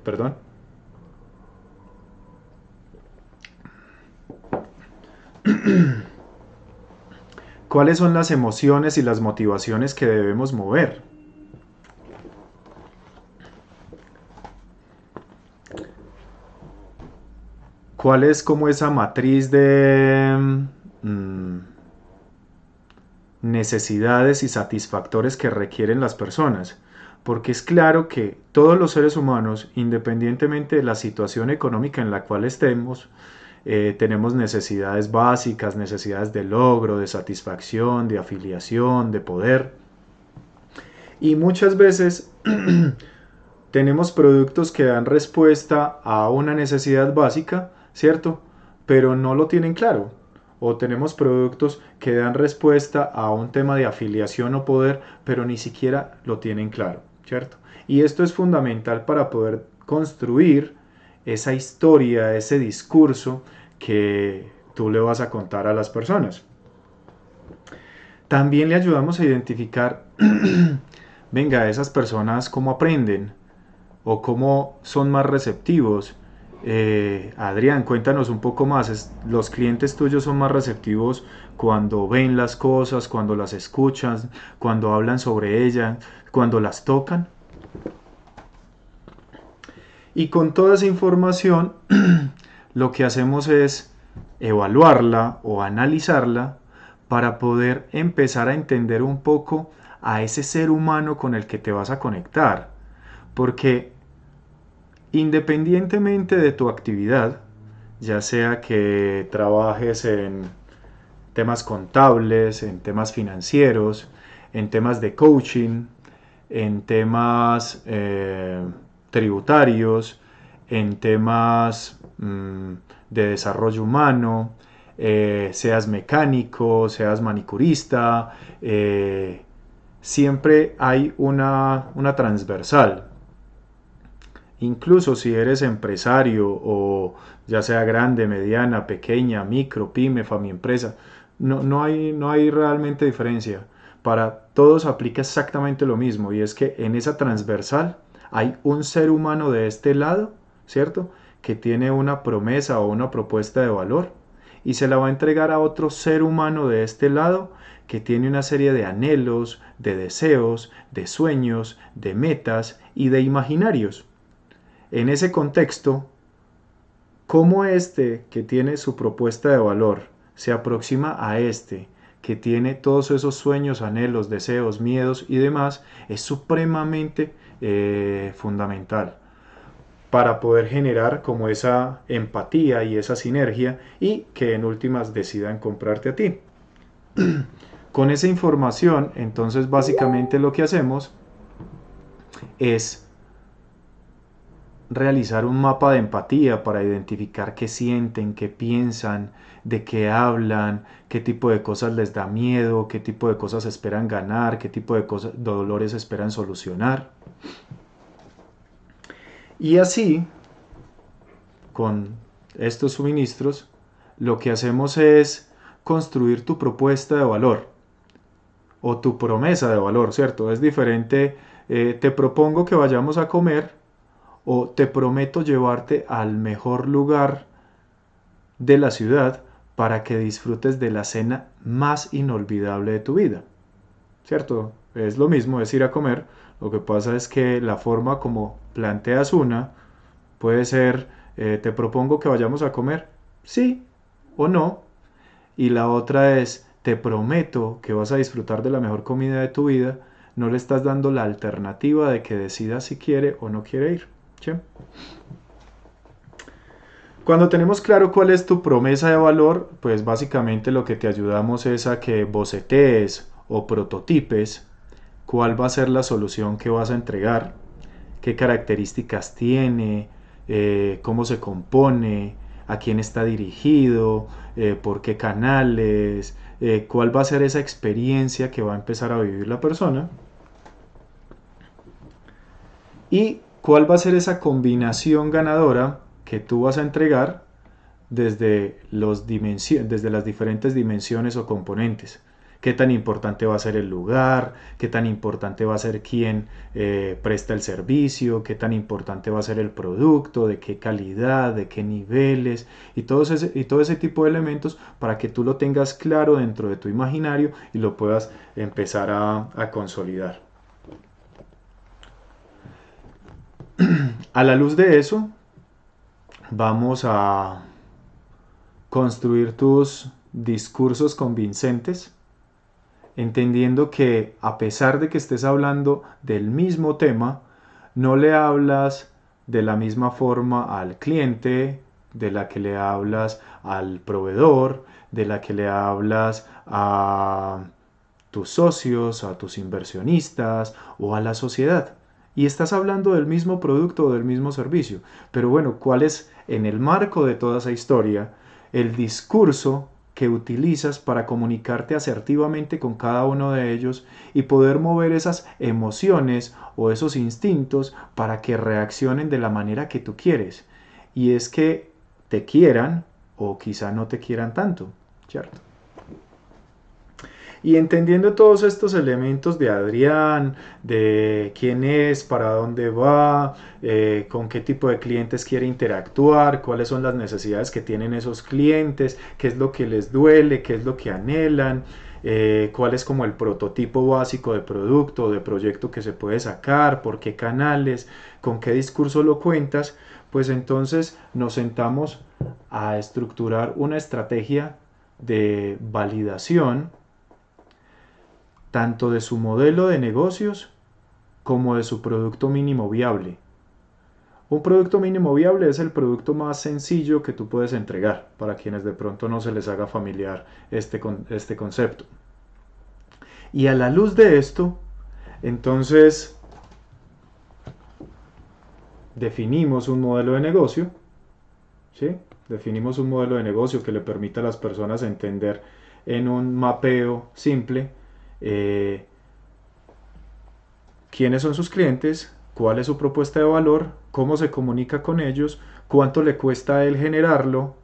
Speaker 5: Perdón. ¿Cuáles son las emociones y las motivaciones que debemos mover? ¿Cuál es como esa matriz de necesidades y satisfactores que requieren las personas? Porque es claro que todos los seres humanos, independientemente de la situación económica en la cual estemos, tenemos necesidades básicas, necesidades de logro, de satisfacción, de afiliación, de poder. Y muchas veces tenemos productos que dan respuesta a una necesidad básica, ¿cierto?, pero no lo tienen claro. O tenemos productos que dan respuesta a un tema de afiliación o poder, pero ni siquiera lo tienen claro, ¿cierto? Y esto es fundamental para poder construir esa historia, ese discurso que tú le vas a contar a las personas. También le ayudamos a identificar, venga, esas personas cómo aprenden o cómo son más receptivos Adrián, cuéntanos un poco más. ¿Los clientes tuyos son más receptivos cuando ven las cosas, cuando las escuchan, cuando hablan sobre ellas, cuando las tocan? Y con toda esa información, lo que hacemos es evaluarla o analizarla para poder empezar a entender un poco a ese ser humano con el que te vas a conectar. Porque independientemente de tu actividad, ya sea que trabajes en temas contables, en temas financieros, en temas de coaching, en temas tributarios, en temas de desarrollo humano, seas mecánico, seas manicurista, siempre hay una transversal. Incluso si eres empresario o ya sea grande, mediana, pequeña, micro, pyme, familia-empresa, no hay realmente diferencia. Para todos aplica exactamente lo mismo, y es que en esa transversal hay un ser humano de este lado, ¿cierto?, que tiene una promesa o una propuesta de valor y se la va a entregar a otro ser humano de este lado que tiene una serie de anhelos, de deseos, de sueños, de metas y de imaginarios. En ese contexto, ¿cómo este que tiene su propuesta de valor se aproxima a este que tiene todos esos sueños, anhelos, deseos, miedos y demás? Es supremamente fundamental para poder generar como esa empatía y esa sinergia y que en últimas decidan comprarte a ti. Con esa información, entonces básicamente lo que hacemos es realizar un mapa de empatía para identificar qué sienten, qué piensan, de qué hablan, qué tipo de cosas les da miedo, qué tipo de cosas esperan ganar, qué tipo de dolores esperan solucionar. Y así, con estos suministros, lo que hacemos es construir tu propuesta de valor o tu promesa de valor, ¿cierto? Es diferente, te propongo que vayamos a comer o te prometo llevarte al mejor lugar de la ciudad para que disfrutes de la cena más inolvidable de tu vida, ¿cierto? Es lo mismo, es ir a comer. Lo que pasa es que la forma como planteas una puede ser, te propongo que vayamos a comer, sí o no. Y la otra es, te prometo que vas a disfrutar de la mejor comida de tu vida. No le estás dando la alternativa de que decida si quiere o no quiere ir, ¿sí? Cuando tenemos claro cuál es tu promesa de valor, pues básicamente lo que te ayudamos es a que bocetees o prototipes cuál va a ser la solución que vas a entregar, qué características tiene, cómo se compone, a quién está dirigido, por qué canales, cuál va a ser esa experiencia que va a empezar a vivir la persona y cuál va a ser esa combinación ganadora que tú vas a entregar desde las diferentes dimensiones o componentes. Qué tan importante va a ser el lugar, qué tan importante va a ser quién presta el servicio, qué tan importante va a ser el producto, de qué calidad, de qué niveles y todo ese tipo de elementos para que tú lo tengas claro dentro de tu imaginario y lo puedas empezar a consolidar. A la luz de eso, vamos a construir tus discursos convincentes, entendiendo que a pesar de que estés hablando del mismo tema, no le hablas de la misma forma al cliente, de la que le hablas al proveedor, de la que le hablas a tus socios, a tus inversionistas o a la sociedad. Y estás hablando del mismo producto o del mismo servicio. Pero bueno, ¿cuál es en el marco de toda esa historia el discurso que utilizas para comunicarte asertivamente con cada uno de ellos y poder mover esas emociones o esos instintos para que reaccionen de la manera que tú quieres? Y es que te quieran o quizá no te quieran tanto, ¿cierto? Y entendiendo todos estos elementos de Adrián, de quién es, para dónde va, con qué tipo de clientes quiere interactuar, cuáles son las necesidades que tienen esos clientes, qué es lo que les duele, qué es lo que anhelan, cuál es como el prototipo básico de producto o de proyecto que se puede sacar, por qué canales, con qué discurso lo cuentas, pues entonces nos sentamos a estructurar una estrategia de validación tanto de su modelo de negocios como de su producto mínimo viable. Un producto mínimo viable es el producto más sencillo que tú puedes entregar, para quienes de pronto no se les haga familiar este concepto. Y a la luz de esto, entonces definimos un modelo de negocio, ¿sí? Definimos un modelo de negocio que le permita a las personas entender en un mapeo simple quiénes son sus clientes, cuál es su propuesta de valor, cómo se comunica con ellos, cuánto le cuesta a él generarlo,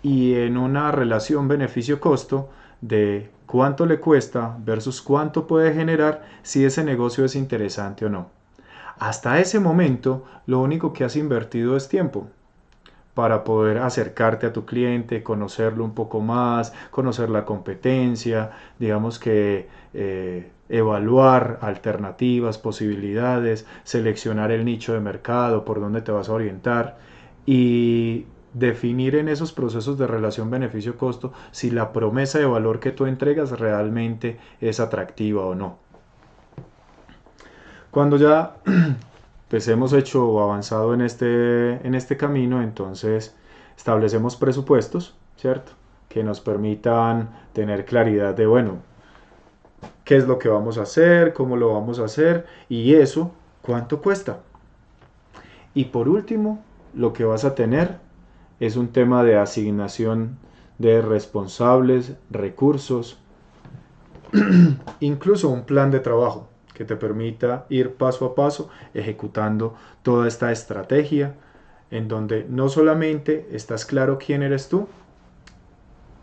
Speaker 5: y en una relación beneficio-costo de cuánto le cuesta versus cuánto puede generar, si ese negocio es interesante o no. Hasta ese momento, lo único que has invertido es tiempo para poder acercarte a tu cliente, conocerlo un poco más, conocer la competencia, digamos que evaluar alternativas, posibilidades, seleccionar el nicho de mercado, por dónde te vas a orientar y definir en esos procesos de relación beneficio-costo si la promesa de valor que tú entregas realmente es atractiva o no. Cuando ya pues hemos hecho o avanzado en este camino, entonces establecemos presupuestos, ¿cierto? Que nos permitan tener claridad de, bueno, qué es lo que vamos a hacer, cómo lo vamos a hacer y eso, cuánto cuesta. Y por último, lo que vas a tener es un tema de asignación de responsables, recursos, incluso un plan de trabajo que te permita ir paso a paso ejecutando toda esta estrategia en donde no solamente estás claro quién eres tú,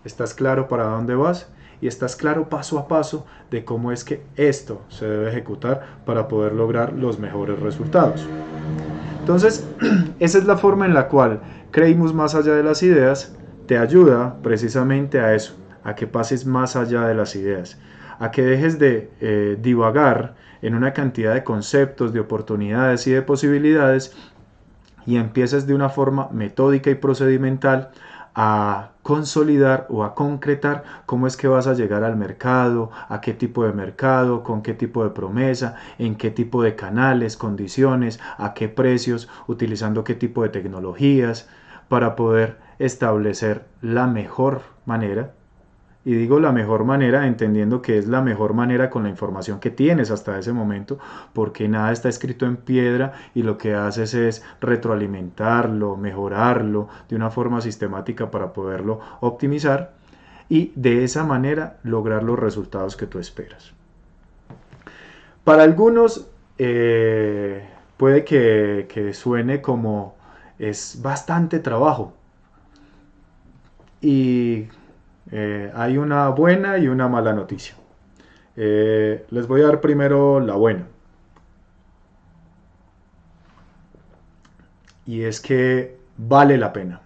Speaker 5: estás claro para dónde vas y estás claro paso a paso de cómo es que esto se debe ejecutar para poder lograr los mejores resultados. Entonces, esa es la forma en la cual Creimus más allá de las ideas te ayuda precisamente a eso, a que pases más allá de las ideas, a que dejes de divagar en una cantidad de conceptos, de oportunidades y de posibilidades y empieces de una forma metódica y procedimental a consolidar o a concretar cómo es que vas a llegar al mercado, a qué tipo de mercado, con qué tipo de promesa, en qué tipo de canales, condiciones, a qué precios, utilizando qué tipo de tecnologías, para poder establecer la mejor manera. Y digo la mejor manera entendiendo que es la mejor manera con la información que tienes hasta ese momento, porque nada está escrito en piedra y lo que haces es retroalimentarlo, mejorarlo de una forma sistemática para poderlo optimizar y de esa manera lograr los resultados que tú esperas. Para algunos puede que suene como es bastante trabajo y hay una buena y una mala noticia. Les voy a dar primero la buena. Y es que vale la pena.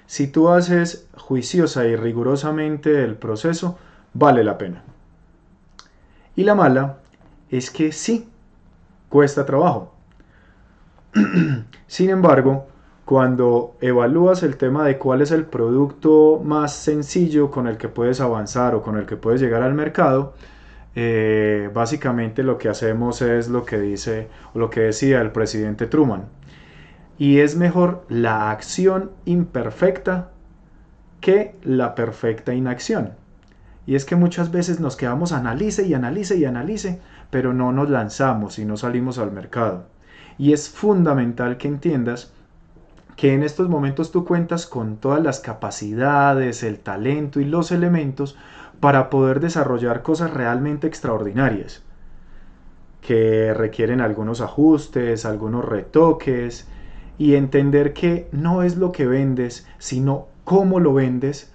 Speaker 5: Si tú haces juiciosa y rigurosamente el proceso, vale la pena. Y la mala es que sí, cuesta trabajo. Sin embargo, cuando evalúas el tema de cuál es el producto más sencillo con el que puedes avanzar o con el que puedes llegar al mercado, básicamente lo que hacemos es lo que decía el presidente Truman. Y es mejor la acción imperfecta que la perfecta inacción. Y es que muchas veces nos quedamos analice y analice y analice, pero no nos lanzamos y no salimos al mercado. Y es fundamental que entiendas que en estos momentos tú cuentas con todas las capacidades, el talento y los elementos para poder desarrollar cosas realmente extraordinarias, que requieren algunos ajustes, algunos retoques, y entender que no es lo que vendes, sino cómo lo vendes,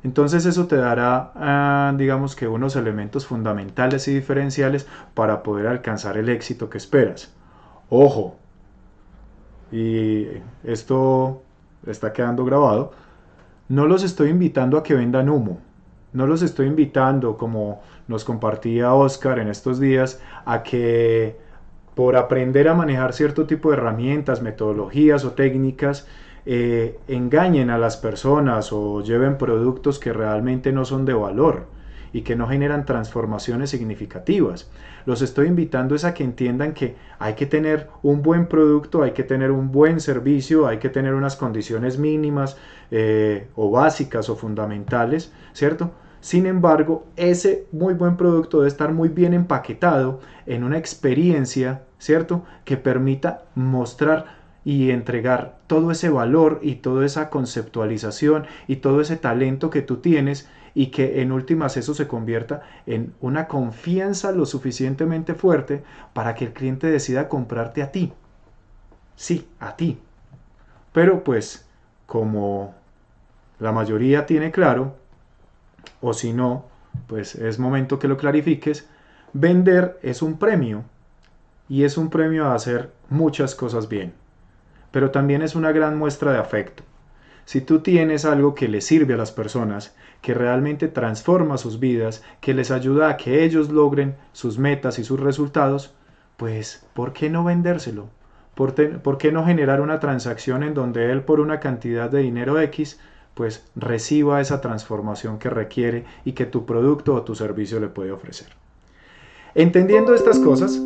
Speaker 5: Entonces eso te dará, digamos que unos elementos fundamentales y diferenciales para poder alcanzar el éxito que esperas. Ojo, y esto está quedando grabado, no los estoy invitando a que vendan humo. No los estoy invitando, como nos compartía Oscar en estos días, a que por aprender a manejar cierto tipo de herramientas, metodologías o técnicas, engañen a las personas o lleven productos que realmente no son de valor y que no generan transformaciones significativas. Los estoy invitando es a que entiendan que hay que tener un buen producto, hay que tener un buen servicio, hay que tener unas condiciones mínimas o básicas o fundamentales, ¿cierto? Sin embargo, ese muy buen producto debe estar muy bien empaquetado en una experiencia, ¿cierto?, que permita mostrar y entregar todo ese valor y toda esa conceptualización y todo ese talento que tú tienes, y que en últimas eso se convierta en una confianza lo suficientemente fuerte para que el cliente decida comprarte a ti. Sí, a ti. Pero pues, como la mayoría tiene claro, o si no, pues es momento que lo clarifiques, vender es un premio, y es un premio a hacer muchas cosas bien, pero también es una gran muestra de afecto. Si tú tienes algo que les sirve a las personas, que realmente transforma sus vidas, que les ayuda a que ellos logren sus metas y sus resultados, pues ¿por qué no vendérselo? ¿Por qué no generar una transacción en donde él, por una cantidad de dinero X, pues reciba esa transformación que requiere y que tu producto o tu servicio le puede ofrecer? Entendiendo estas cosas,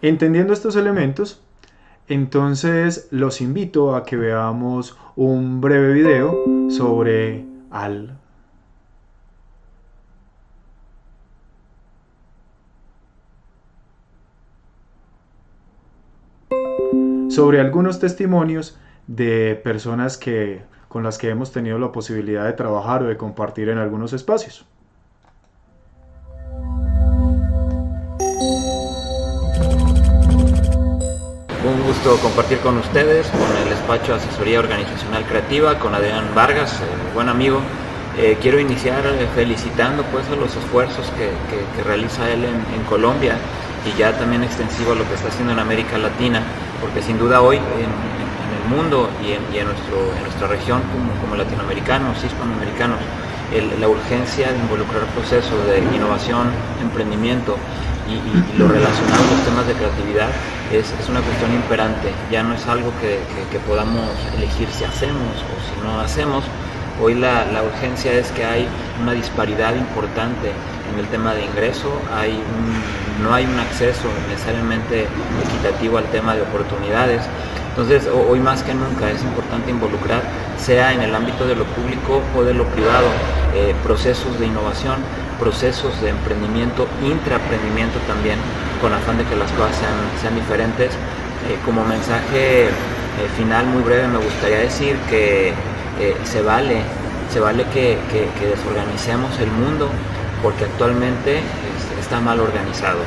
Speaker 5: entendiendo estos elementos, entonces los invito a que veamos un breve video sobre algunos testimonios de personas con las que hemos tenido la posibilidad de trabajar o de compartir en algunos espacios.
Speaker 12: Un gusto compartir con ustedes, con el despacho de asesoría organizacional creativa, con Adrián Vargas, buen amigo. Quiero iniciar felicitando pues a los esfuerzos que realiza él en Colombia, y ya también extensivo a lo que está haciendo en América Latina, porque sin duda hoy en el mundo y en nuestra región como latinoamericanos, hispanoamericanos, la urgencia de involucrar procesos de innovación, emprendimiento y lo relacionado a los temas de creatividad es una cuestión imperante. Ya no es algo que podamos elegir si hacemos o si no hacemos. Hoy la urgencia es que hay una disparidad importante en el tema de ingreso, no hay un acceso necesariamente equitativo al tema de oportunidades. Entonces, hoy más que nunca es importante involucrar, sea en el ámbito de lo público o de lo privado, procesos de innovación, procesos de emprendimiento, intraemprendimiento también, con afán de que las cosas sean diferentes. Como mensaje final muy breve me gustaría decir que se vale que desorganicemos el mundo, porque actualmente está mal organizado.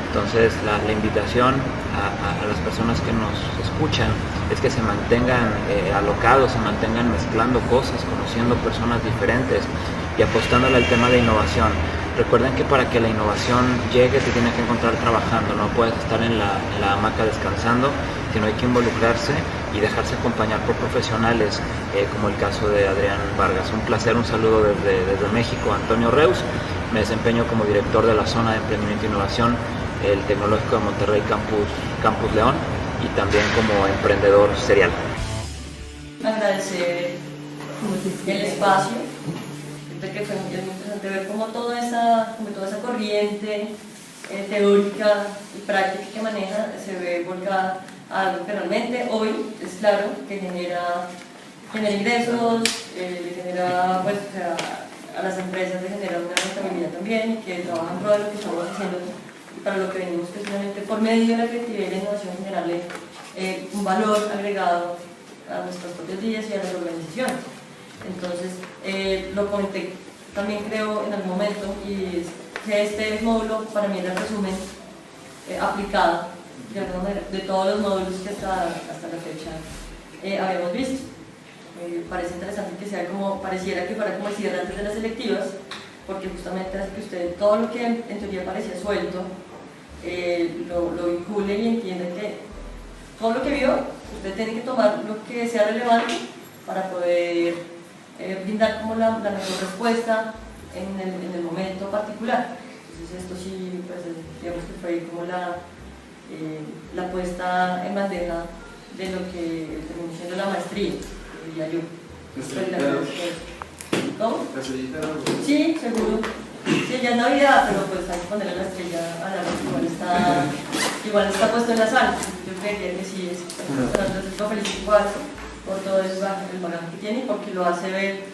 Speaker 12: Entonces la invitación a las personas que nos escuchan es que se mantengan alocados, se mantengan mezclando cosas, conociendo personas diferentes y apostándole al tema de innovación. Recuerden que para que la innovación llegue te tienes que encontrar trabajando, no puedes estar en la hamaca descansando, sino hay que involucrarse y dejarse acompañar por profesionales, como el caso de Adrián Vargas. Un placer, un saludo desde México, Antonio Reus. Me desempeño como director de la zona de emprendimiento e innovación, el Tecnológico de Monterrey Campus León, y también como emprendedor serial.
Speaker 13: Agradecer el espacio, que fue muy interesante ver cómo toda esa corriente teórica y práctica que maneja se ve volcada a algo que realmente hoy es claro que genera ingresos, genera pues, a las empresas le genera una rentabilidad también, y que trabajan pro de lo que estamos haciendo y para lo que venimos precisamente por medio de la creatividad y la innovación, generarle un valor agregado a nuestros propios días y a las organizaciones. Entonces, lo comenté también creo en algún momento, y que este módulo para mí era el resumen aplicada de alguna manera, de todos los módulos que hasta la fecha habíamos visto. Parece interesante que sea como, pareciera que fuera como el cierre antes de las selectivas, porque justamente hace que usted todo lo que en teoría parecía suelto lo vincule y entienda que todo lo que vio, usted tiene que tomar lo que sea relevante para poder brindar como la mejor respuesta en el momento particular. Entonces esto sí, pues, digamos que fue como la puesta en bandeja de lo que terminó siendo la maestría, diría yo. ¿Cómo? Sí, seguro. Sí, ya es Navidad, pero pues hay que ponerle la estrella a la luz, igual está puesto en la sala. Yo creería que sí es. Entonces lo felicito igual por todo el bagaje que tiene, porque lo hace ver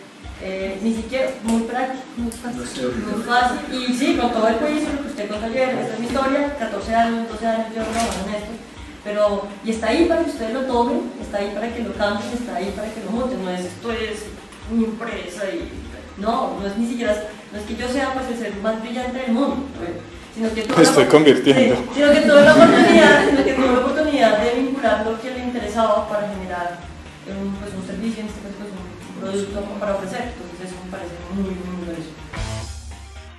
Speaker 13: ni siquiera muy práctico, muy fácil. Y sí, con todo el juicio, lo que usted contó ayer, esta es mi historia, 14 años, 12 años yo trabajando en esto. Pero, y está ahí para que ustedes lo tomen, está ahí para que lo cambien, está ahí para que lo monten. No es esto es mi empresa y no es ni siquiera, no es que yo sea pues el ser más brillante del mundo, sino que
Speaker 5: me estoy convirtiendo.
Speaker 13: Sino que tuve la oportunidad de vincular lo que le interesaba para generar un servicio, en este caso pues, un producto para ofrecer. Entonces eso me parece muy valioso.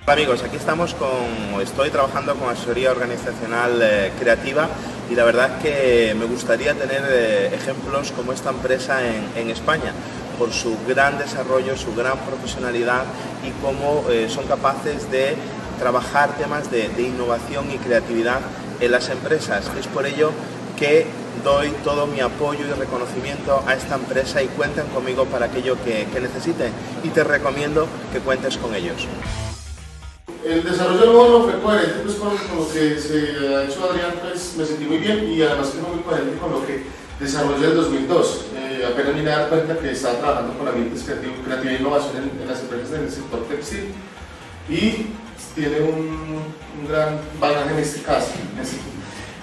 Speaker 14: Hola amigos, aquí estoy trabajando con asesoría organizacional creativa y la verdad es que me gustaría tener ejemplos como esta empresa en España por su gran desarrollo, su gran profesionalidad y cómo son capaces de trabajar temas de innovación y creatividad en las empresas. Es por ello que doy todo mi apoyo y reconocimiento a esta empresa y cuenten conmigo para aquello que necesiten y te recomiendo que cuentes con ellos.
Speaker 8: El desarrollo del módulo fue coherente pues, con lo que se ha hecho Adrián, pues me sentí muy bien y además que fue muy coherente con lo que desarrollé en 2002. Apenas vine a dar cuenta que estaba trabajando con ambientes creatividad e innovación en las empresas del sector textil y tiene un gran bagaje en este caso.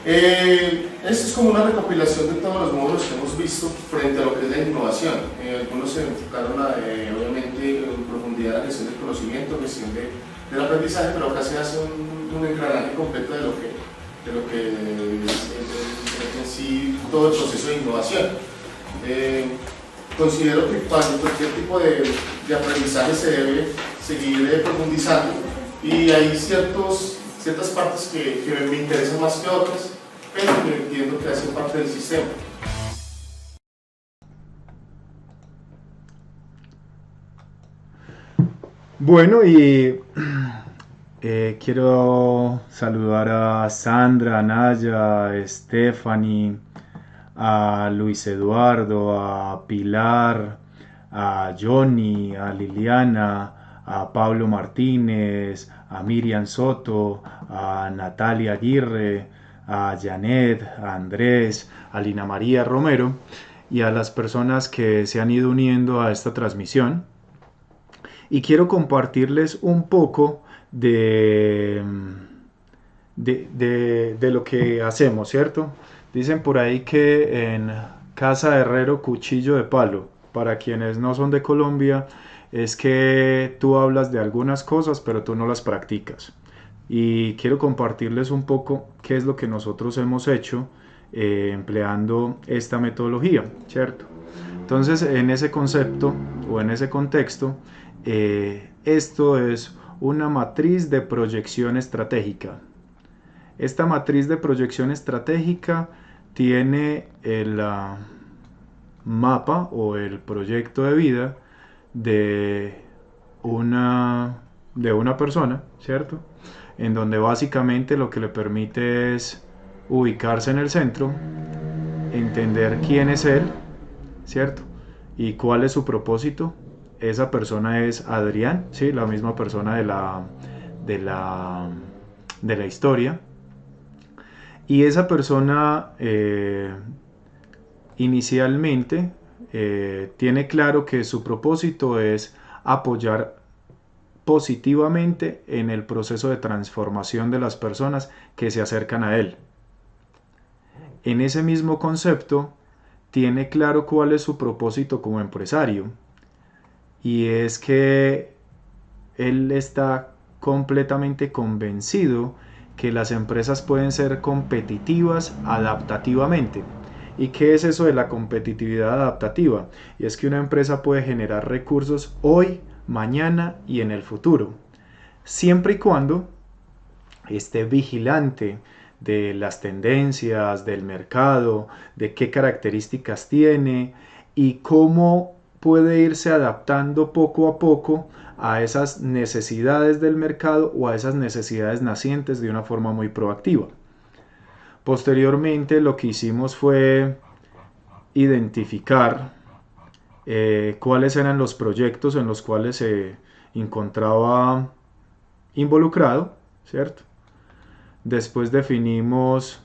Speaker 8: Esto es como una recopilación de todos los módulos que hemos visto frente a lo que es la innovación. Algunos se enfocaron obviamente en profundidad la gestión del conocimiento, gestión del aprendizaje, pero acá se hace un engranaje completo de lo que es en sí todo el proceso de innovación. Considero que cuando cualquier tipo de aprendizaje se debe seguir profundizando y hay ciertas partes que me interesan más que otras, pero que entiendo que hacen parte del sistema.
Speaker 5: Bueno, y quiero saludar a Sandra, a Naya, a Stephanie, a Luis Eduardo, a Pilar, a Johnny, a Liliana, a Pablo Martínez, a Miriam Soto, a Natalia Aguirre, a Janet, a Andrés, a Lina María Romero y a las personas que se han ido uniendo a esta transmisión. Y quiero compartirles un poco de lo que hacemos, ¿cierto? Dicen por ahí que en casa de herrero cuchillo de palo. Para quienes no son de Colombia, es que tú hablas de algunas cosas, pero tú no las practicas. Y quiero compartirles un poco qué es lo que nosotros hemos hecho empleando esta metodología, ¿cierto? Entonces, en ese concepto o en ese contexto, esto es una matriz de proyección estratégica. Esta matriz de proyección estratégica tiene el mapa o el proyecto de vida de una persona, ¿cierto? En donde básicamente lo que le permite es ubicarse en el centro, entender quién es él, ¿cierto? Y cuál es su propósito. Esa persona es Adrián, ¿sí? La misma persona de la historia. Y esa persona inicialmente tiene claro que su propósito es apoyar positivamente en el proceso de transformación de las personas que se acercan a él. En ese mismo concepto, tiene claro cuál es su propósito como empresario. Y es que él está completamente convencido que las empresas pueden ser competitivas adaptativamente. ¿Y qué es eso de la competitividad adaptativa? Y es que una empresa puede generar recursos hoy, mañana y en el futuro, siempre y cuando esté vigilante de las tendencias del mercado, de qué características tiene y cómo puede irse adaptando poco a poco a esas necesidades del mercado o a esas necesidades nacientes de una forma muy proactiva. Posteriormente lo que hicimos fue identificar cuáles eran los proyectos en los cuales se encontraba involucrado, ¿cierto? Después definimos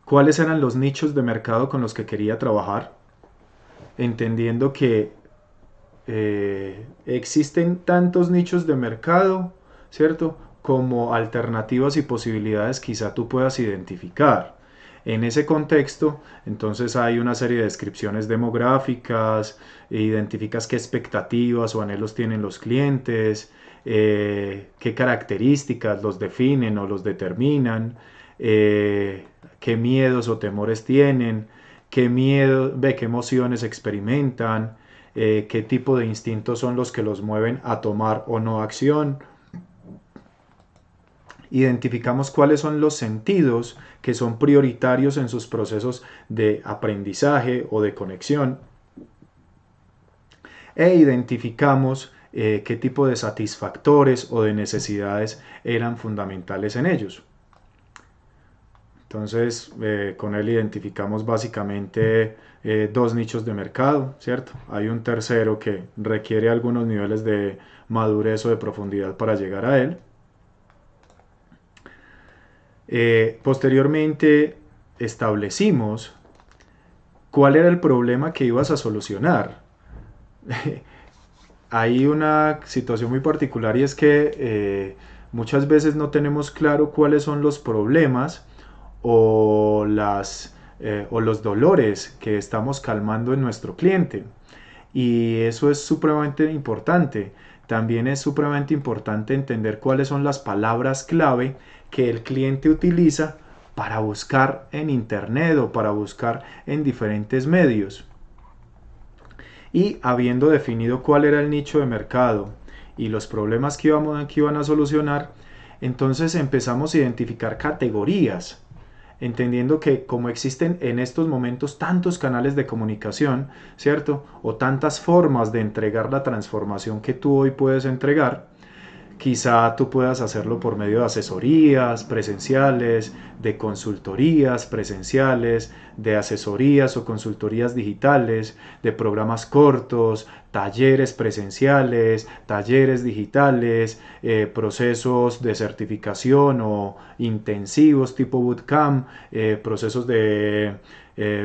Speaker 5: cuáles eran los nichos de mercado con los que quería trabajar, entendiendo que existen tantos nichos de mercado, ¿cierto?, como alternativas y posibilidades quizá tú puedas identificar. En ese contexto, entonces hay una serie de descripciones demográficas, identificas qué expectativas o anhelos tienen los clientes, qué características los definen o los determinan, qué miedos o temores tienen, qué emociones experimentan, qué tipo de instintos son los que los mueven a tomar o no acción. Identificamos cuáles son los sentidos que son prioritarios en sus procesos de aprendizaje o de conexión. E identificamos qué tipo de satisfactores o de necesidades eran fundamentales en ellos. Entonces, con él identificamos básicamente dos nichos de mercado, ¿cierto? Hay un tercero que requiere algunos niveles de madurez o de profundidad para llegar a él. Posteriormente establecimos cuál era el problema que ibas a solucionar. Hay una situación muy particular y es que muchas veces no tenemos claro cuáles son los problemas o los dolores que estamos calmando en nuestro cliente, y eso es supremamente importante. También es supremamente importante entender cuáles son las palabras clave que el cliente utiliza para buscar en internet o para buscar en diferentes medios. Y habiendo definido cuál era el nicho de mercado y los problemas que iban a solucionar, entonces empezamos a identificar categorías, entendiendo que como existen en estos momentos tantos canales de comunicación, ¿cierto?, o tantas formas de entregar la transformación que tú hoy puedes entregar, quizá tú puedas hacerlo por medio de asesorías presenciales, de consultorías presenciales, de asesorías o consultorías digitales, de programas cortos, talleres presenciales, talleres digitales, procesos de certificación o intensivos tipo bootcamp, procesos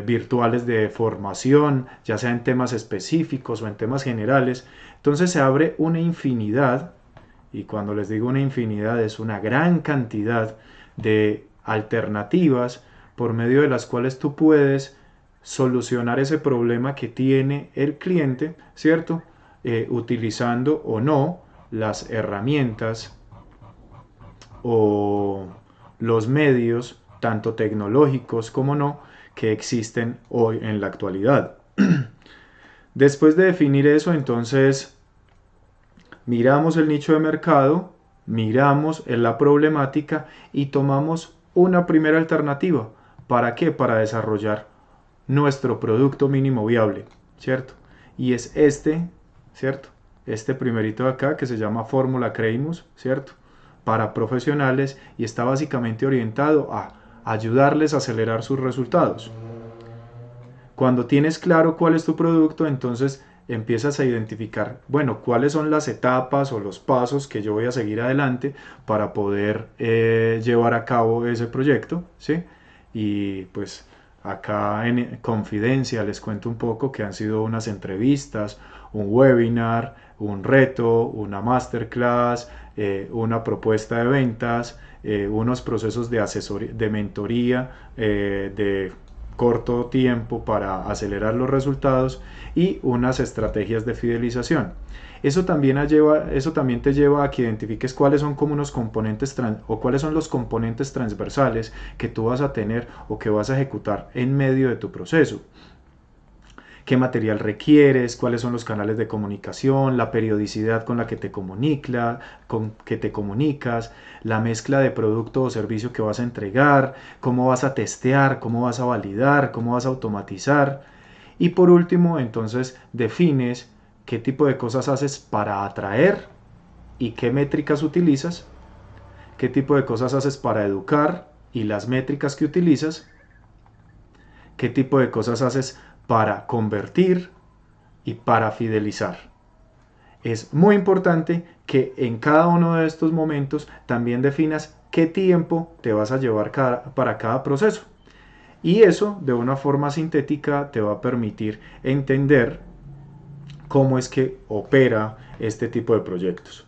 Speaker 5: virtuales de formación, ya sea en temas específicos o en temas generales. Entonces se abre una infinidad. Y cuando les digo una infinidad, es una gran cantidad de alternativas por medio de las cuales tú puedes solucionar ese problema que tiene el cliente, ¿cierto? Utilizando o no las herramientas o los medios, tanto tecnológicos como no, que existen hoy en la actualidad. Después de definir eso, entonces miramos el nicho de mercado, miramos la problemática y tomamos una primera alternativa. ¿Para qué? Para desarrollar nuestro producto mínimo viable, ¿cierto? Y es ¿cierto? Este primerito de acá que se llama Fórmula Creighmus, ¿cierto? Para profesionales, y está básicamente orientado a ayudarles a acelerar sus resultados. Cuando tienes claro cuál es tu producto, entonces empiezas a identificar, bueno, cuáles son las etapas o los pasos que yo voy a seguir adelante para poder llevar a cabo ese proyecto, ¿sí? Y pues acá en confidencia les cuento un poco que han sido unas entrevistas, un webinar, un reto, una masterclass, una propuesta de ventas, unos procesos de asesoría, de mentoría, de corto tiempo para acelerar los resultados y unas estrategias de fidelización. Eso también te lleva a que identifiques cuáles son como unos componentes o cuáles son los componentes transversales que tú vas a tener o que vas a ejecutar en medio de tu proceso. Qué material requieres, cuáles son los canales de comunicación, la periodicidad con la que te comunicas, la mezcla de producto o servicio que vas a entregar, cómo vas a testear, cómo vas a validar, cómo vas a automatizar. Y por último, entonces defines qué tipo de cosas haces para atraer y qué métricas utilizas, qué tipo de cosas haces para educar y las métricas que utilizas, qué tipo de cosas haces para convertir y para fidelizar. Es muy importante que en cada uno de estos momentos también definas qué tiempo te vas a llevar para cada proceso. Y eso, de una forma sintética, te va a permitir entender cómo es que opera este tipo de proyectos.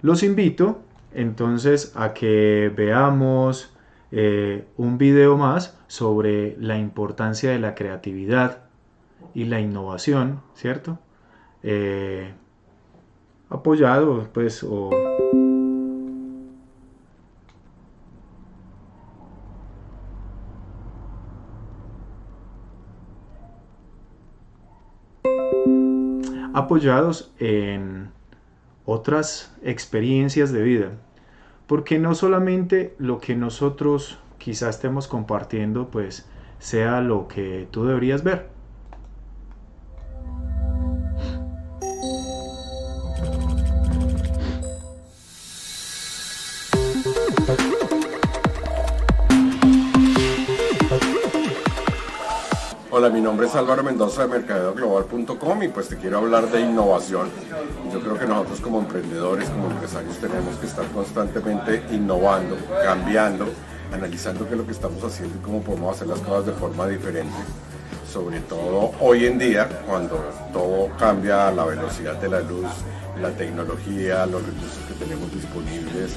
Speaker 5: Los invito entonces a que veamos un video más sobre la importancia de la creatividad y la innovación, ¿cierto? Apoyado, pues, o... apoyados en otras experiencias de vida, porque no solamente lo que nosotros quizás estemos compartiendo pues sea lo que tú deberías ver.
Speaker 15: Hola, mi nombre es Álvaro Mendoza de mercadeoglobal.com y pues te quiero hablar de innovación. Yo creo que nosotros como emprendedores, como empresarios tenemos que estar constantemente innovando, cambiando, analizando qué es lo que estamos haciendo y cómo podemos hacer las cosas de forma diferente. Sobre todo hoy en día, cuando todo cambia a la velocidad de la luz, la tecnología, los recursos que tenemos disponibles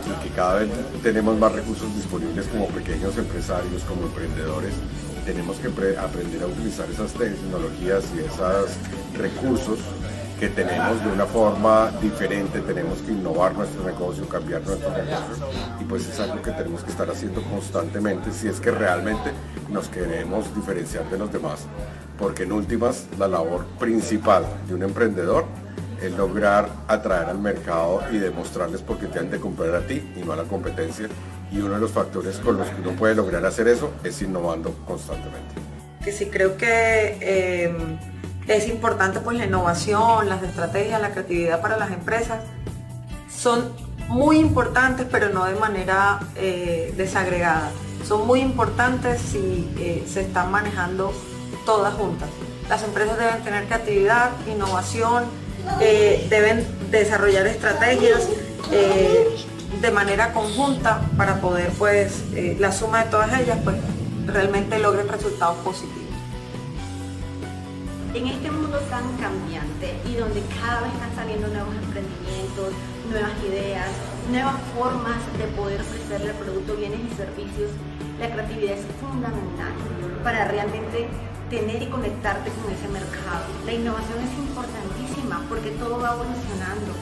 Speaker 15: y que cada vez tenemos más recursos disponibles como pequeños empresarios, como emprendedores. Tenemos que aprender a utilizar esas tecnologías y esos recursos que tenemos de una forma diferente. Tenemos que innovar nuestro negocio, cambiar nuestro negocio y pues es algo que tenemos que estar haciendo constantemente si es que realmente nos queremos diferenciar de los demás, porque en últimas la labor principal de un emprendedor es lograr atraer al mercado y demostrarles por qué te han de comprar a ti y no a la competencia, y uno de los factores con los que uno puede lograr hacer eso es innovando constantemente.
Speaker 16: Que sí creo que es importante pues la innovación, las estrategias, la creatividad para las empresas son muy importantes, pero no de manera desagregada. Son muy importantes si se están manejando todas juntas. Las empresas deben tener creatividad, innovación, deben desarrollar estrategias de manera conjunta para poder pues la suma de todas ellas pues realmente logren resultados positivos.
Speaker 17: En este mundo tan cambiante y donde cada vez están saliendo nuevos emprendimientos, nuevas ideas, nuevas formas de poder ofrecerle al producto, bienes y servicios, la creatividad es fundamental para realmente tener y conectarte con ese mercado. La innovación es importantísima porque todo va evolucionando,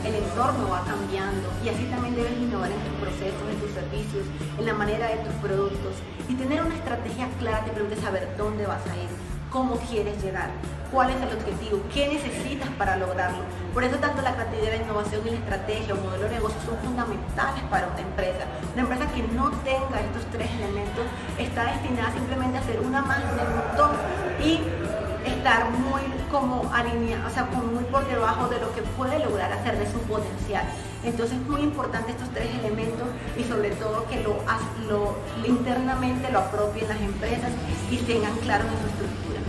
Speaker 17: el entorno va cambiando y así también debes innovar en tus procesos, en tus servicios, en la manera de tus productos y tener una estrategia clara te permite saber dónde vas a ir, cómo quieres llegar, cuál es el objetivo, qué necesitas para lograrlo. Por eso tanto la creatividad, la innovación y la estrategia o modelo de negocio son fundamentales para una empresa. Una empresa que no tenga estos tres elementos está destinada simplemente a ser una más del montón y estar muy como alineada, o sea, como muy por debajo de lo que puede lograr hacer de su potencial. Entonces es muy importante estos tres elementos y sobre todo que internamente lo apropien las empresas y tengan claro en su estructura.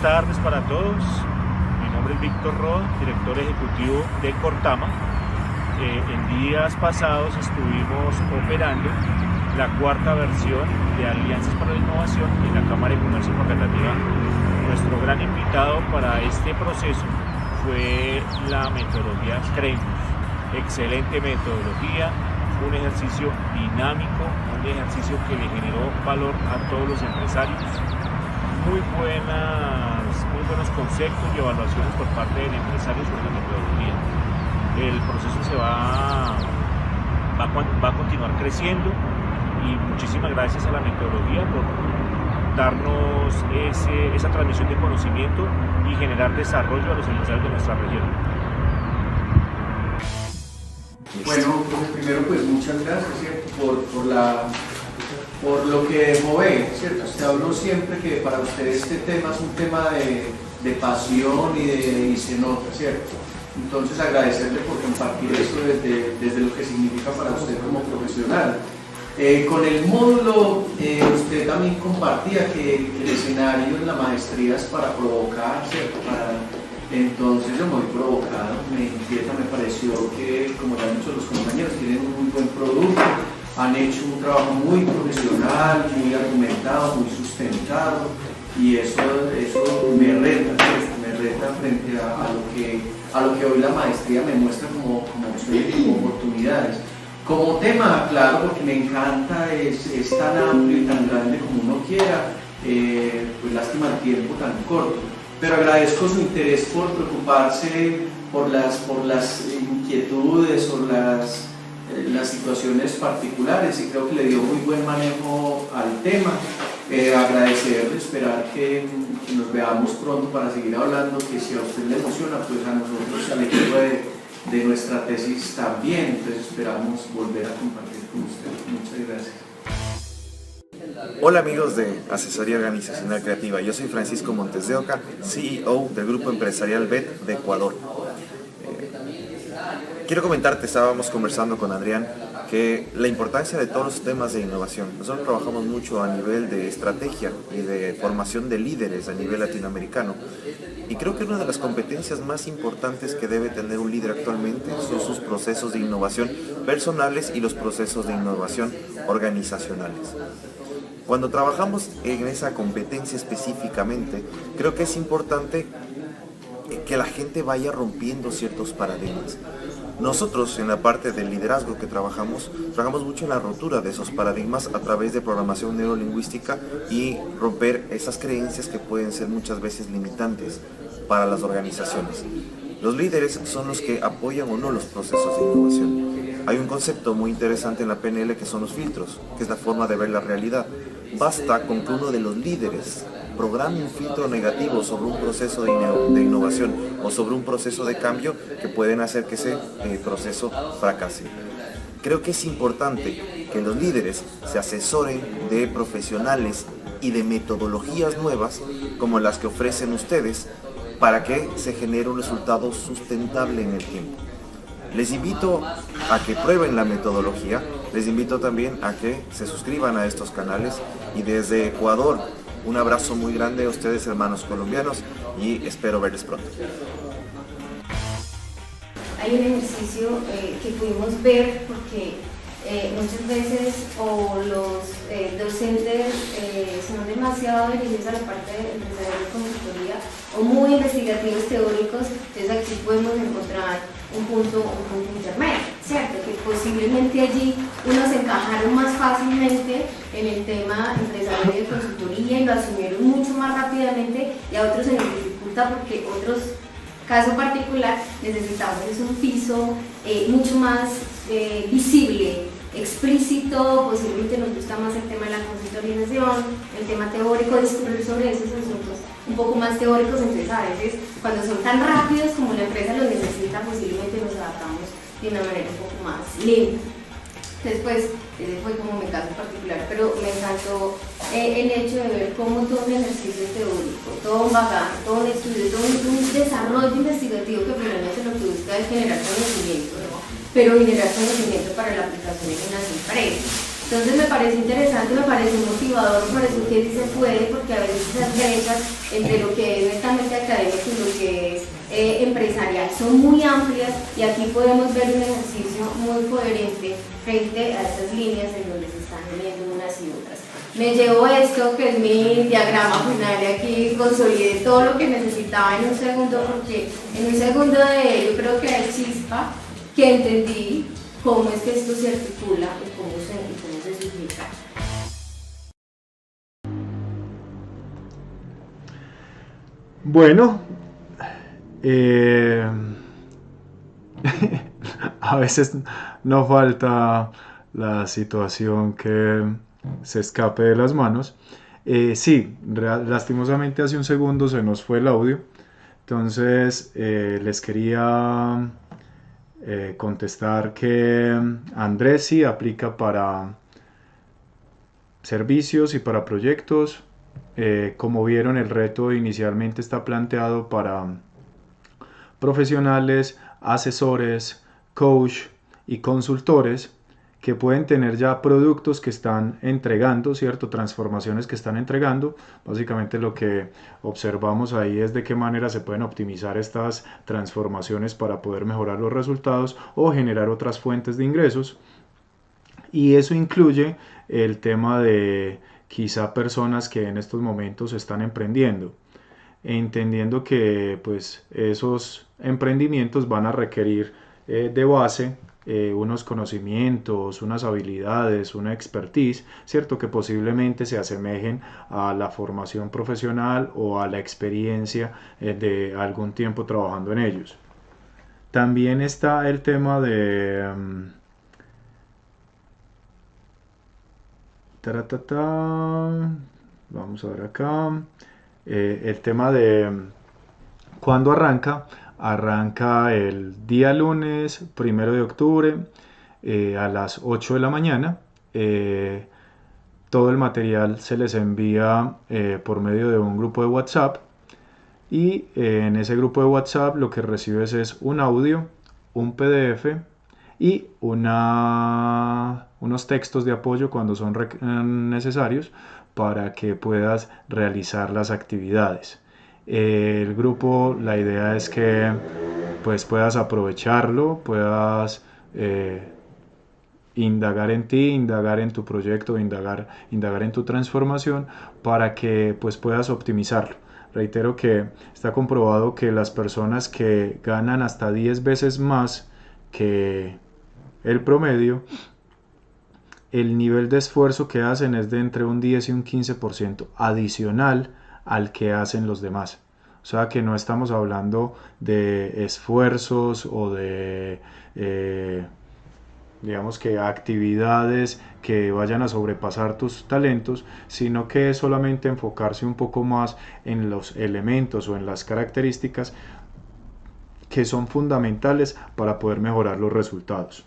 Speaker 18: tardes para todos. Mi nombre es Víctor Rod, director ejecutivo de Cortama. En días pasados estuvimos operando la cuarta versión de Alianzas para la Innovación en la Cámara de Comercio Facatativá. Nuestro gran invitado para este proceso fue la metodología Cremus. Excelente metodología, un ejercicio dinámico, un ejercicio que le generó valor a todos los empresarios. Muy buenos conceptos y evaluaciones por parte del empresario sobre la metodología. El proceso va a continuar creciendo y muchísimas gracias a la metodología por darnos esa transmisión de conocimiento y generar desarrollo a los empresarios de nuestra región.
Speaker 19: Bueno, primero pues muchas gracias, ¿cierto? por lo que dejó ver, ¿cierto? Usted habló siempre que para usted este tema es un tema de pasión y se nota, ¿cierto? Entonces agradecerle por compartir eso desde lo que significa para usted como profesional. Con el módulo, usted también compartía que el escenario en la maestría es para provocar, ¿cierto? Entonces yo me voy provocado, me inquieta, me pareció que, como ya han dicho los compañeros, tienen un muy buen producto, han hecho un trabajo muy profesional, muy argumentado, muy sustentado, y eso me reta frente a lo que hoy la maestría me muestra como opciones y como oportunidades. Como tema, claro, porque me encanta, es tan amplio y tan grande como uno quiera, pues lástima el tiempo tan corto. Pero agradezco su interés por preocuparse por las inquietudes o las situaciones particulares, y creo que le dio muy buen manejo al tema. Agradecerle, esperar que nos veamos pronto para seguir hablando, que si a usted le emociona, pues a nosotros, al equipo de nuestra tesis también, entonces esperamos volver a compartir con usted. Muchas gracias.
Speaker 10: Hola amigos de Asesoría Organizacional Creativa, yo soy Francisco Montes de Oca, CEO del Grupo Empresarial BET de Ecuador. Quiero comentarte, estábamos conversando con Adrián, que la importancia de todos los temas de innovación. Nosotros trabajamos mucho a nivel de estrategia y de formación de líderes a nivel latinoamericano. Y creo que una de las competencias más importantes que debe tener un líder actualmente son sus procesos de innovación personales y los procesos de innovación organizacionales. Cuando trabajamos en esa competencia específicamente, creo que es importante que la gente vaya rompiendo ciertos paradigmas. Nosotros en la parte del liderazgo que trabajamos mucho en la rotura de esos paradigmas a través de programación neurolingüística y romper esas creencias que pueden ser muchas veces limitantes para las organizaciones. Los líderes son los que apoyan o no los procesos de innovación. Hay un concepto muy interesante en la PNL que son los filtros, que es la forma de ver la realidad. Basta con que uno de los líderes programe un filtro negativo sobre un proceso de innovación o sobre un proceso de cambio que pueden hacer que ese proceso fracase. Creo que es importante que los líderes se asesoren de profesionales y de metodologías nuevas como las que ofrecen ustedes para que se genere un resultado sustentable en el tiempo. Les invito a que prueben la metodología, les invito también a que se suscriban a estos canales y desde Ecuador un abrazo muy grande a ustedes, hermanos colombianos, y espero verles pronto.
Speaker 17: Hay un ejercicio que pudimos ver porque muchas veces o los docentes son demasiado dirigidos a la parte de consultoría o muy investigativos teóricos, entonces aquí podemos encontrar un punto intermedio, ¿cierto? Que posiblemente allí unos encajaron más fácilmente en el tema empresarial de consultoría y lo asumieron mucho más rápidamente, y a otros se les dificulta porque otros caso particular necesitamos un piso mucho más visible, explícito, posiblemente nos gusta más el tema de la conceptualización, el tema teórico, discurrir sobre esos asuntos un poco más teóricos, entonces a veces cuando son tan rápidos como la empresa los necesita, posiblemente nos adaptamos de una manera un poco más lenta. Entonces pues ese fue como mi caso particular, pero me encantó el hecho de ver cómo todo un ejercicio teórico, todo un bagaje, todo un estudio, todo un desarrollo investigativo que finalmente lo que busca es generar conocimiento, ¿no? Pero generar conocimiento para la aplicación en las empresas.
Speaker 20: Entonces me parece interesante, me parece motivador, me parece que sí se puede, porque a veces esas brechas entre lo que es netamente académico y lo que es empresarial son muy amplias, y aquí podemos ver un ejercicio muy coherente frente a estas líneas en donde se están uniendo unas y otras. Me llevo esto, que es mi diagrama final, y aquí consolidé todo lo que necesitaba en un segundo, porque en un segundo de ello creo que hay chispa, que entendí cómo es que esto se articula y cómo se significa.
Speaker 5: Bueno, a veces no falta la situación que se escape de las manos. Sí, lastimosamente hace un segundo se nos fue el audio, entonces les quería contestar que Andrés sí aplica para servicios y para proyectos. Como vieron, el reto inicialmente está planteado para profesionales, asesores, coach y consultores que pueden tener ya productos que están entregando, ¿cierto? Transformaciones que están entregando. Básicamente lo que observamos ahí es de qué manera se pueden optimizar estas transformaciones para poder mejorar los resultados o generar otras fuentes de ingresos. Y eso incluye el tema de quizá personas que en estos momentos están emprendiendo, entendiendo que pues esos emprendimientos van a requerir de base unos conocimientos, unas habilidades, una expertise, ¿cierto? Que posiblemente se asemejen a la formación profesional o a la experiencia de algún tiempo trabajando en ellos. También está el tema de vamos a ver acá, el tema de cuándo arranca. Arranca el día lunes 1 de octubre a las 8 de la mañana. Todo el material se les envía por medio de un grupo de WhatsApp, y en ese grupo de WhatsApp lo que recibes es un audio, un PDF y unos textos de apoyo cuando son necesarios para que puedas realizar las actividades. El grupo, la idea es que pues puedas aprovecharlo, puedas indagar en ti, indagar en tu proyecto, indagar en tu transformación, para que pues puedas optimizarlo. Reitero que está comprobado que las personas que ganan hasta 10 veces más que el promedio, el nivel de esfuerzo que hacen es de entre un 10 y un 15% adicional al que hacen los demás. O sea que no estamos hablando de esfuerzos o de digamos que actividades que vayan a sobrepasar tus talentos, sino que es solamente enfocarse un poco más en los elementos o en las características que son fundamentales para poder mejorar los resultados.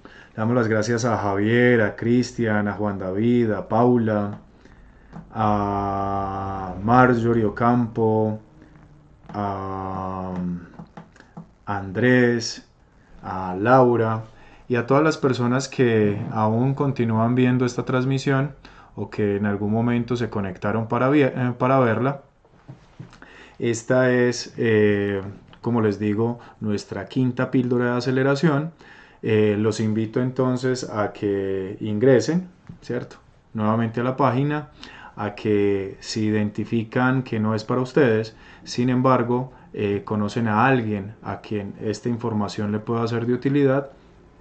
Speaker 5: Le damos las gracias a Javier, a Cristian, a Juan David, a Paula, a Marjorie Ocampo, a Andrés, a Laura y a todas las personas que aún continúan viendo esta transmisión o que en algún momento se conectaron para verla. Esta es, como les digo, nuestra quinta píldora de aceleración. Los invito entonces a que ingresen, ¿cierto?, nuevamente a la página, a que si identifican que no es para ustedes, sin embargo, conocen a alguien a quien esta información le pueda ser de utilidad,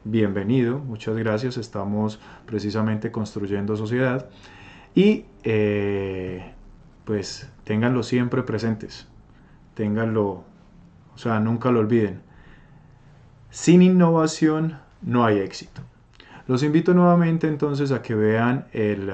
Speaker 5: bienvenido, muchas gracias, estamos precisamente construyendo sociedad, y pues ténganlo siempre presentes, ténganlo, o sea, nunca lo olviden. Sin innovación no hay éxito. Los invito nuevamente entonces a que vean el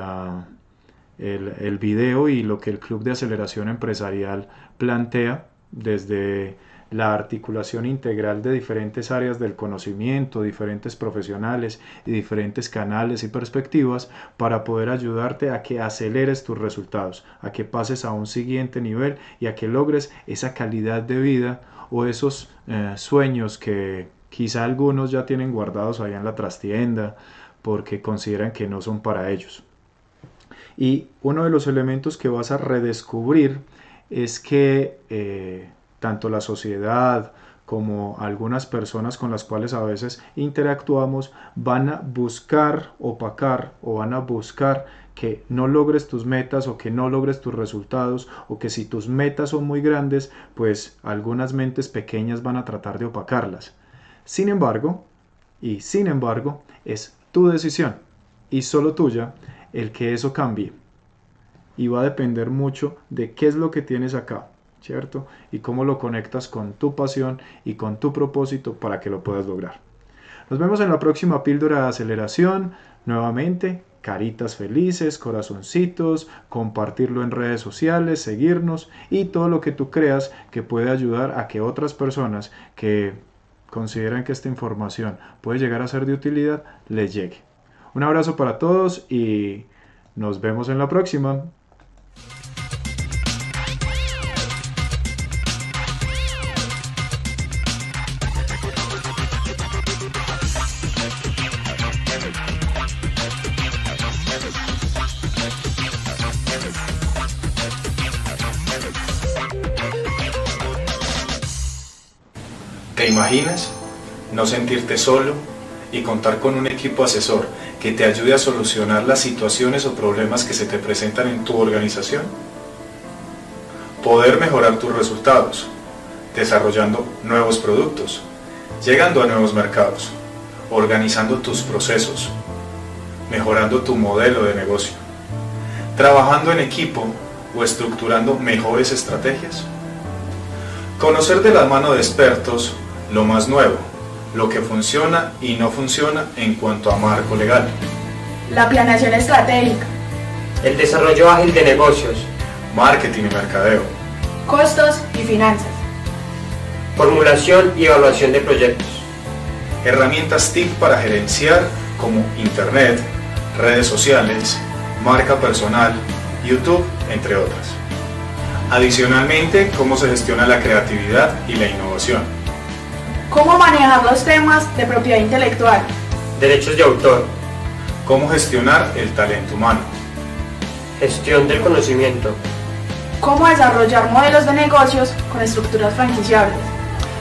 Speaker 5: video y lo que el Club de Aceleración Empresarial plantea desde la articulación integral de diferentes áreas del conocimiento, diferentes profesionales y diferentes canales y perspectivas para poder ayudarte a que aceleres tus resultados, a que pases a un siguiente nivel y a que logres esa calidad de vida o esos sueños que quizá algunos ya tienen guardados allá en la trastienda, porque consideran que no son para ellos. Y uno de los elementos que vas a redescubrir es que tanto la sociedad como algunas personas con las cuales a veces interactuamos van a buscar opacar o van a buscar que no logres tus metas o que no logres tus resultados, o que si tus metas son muy grandes, pues algunas mentes pequeñas van a tratar de opacarlas. Sin embargo, es tu decisión y solo tuya el que eso cambie. Y va a depender mucho de qué es lo que tienes acá, ¿cierto? Y cómo lo conectas con tu pasión y con tu propósito para que lo puedas lograr. Nos vemos en la próxima píldora de aceleración. Nuevamente, caritas felices, corazoncitos, compartirlo en redes sociales, seguirnos y todo lo que tú creas que puede ayudar a que otras personas que consideran que esta información puede llegar a ser de utilidad, les llegue. Un abrazo para todos y nos vemos en la próxima.
Speaker 2: ¿Te imaginas no sentirte solo y contar con un equipo asesor que te ayude a solucionar las situaciones o problemas que se te presentan en tu organización? Poder mejorar tus resultados, desarrollando nuevos productos, llegando a nuevos mercados, organizando tus procesos, mejorando tu modelo de negocio, trabajando en equipo o estructurando mejores estrategias. Conocer de la mano de expertos lo más nuevo, lo que funciona y no funciona en cuanto a marco legal.
Speaker 3: La planeación estratégica.
Speaker 1: El desarrollo ágil de negocios.
Speaker 2: Marketing y mercadeo.
Speaker 3: Costos y finanzas.
Speaker 1: Formulación y evaluación de proyectos.
Speaker 2: Herramientas TIC para gerenciar como Internet, redes sociales, marca personal, YouTube, entre otras. Adicionalmente, cómo se gestiona la creatividad y la innovación.
Speaker 3: Cómo manejar los temas de propiedad intelectual.
Speaker 1: Derechos de autor.
Speaker 2: Cómo gestionar el talento humano.
Speaker 1: Gestión del conocimiento.
Speaker 3: Cómo desarrollar modelos de negocios con estructuras franquiciables.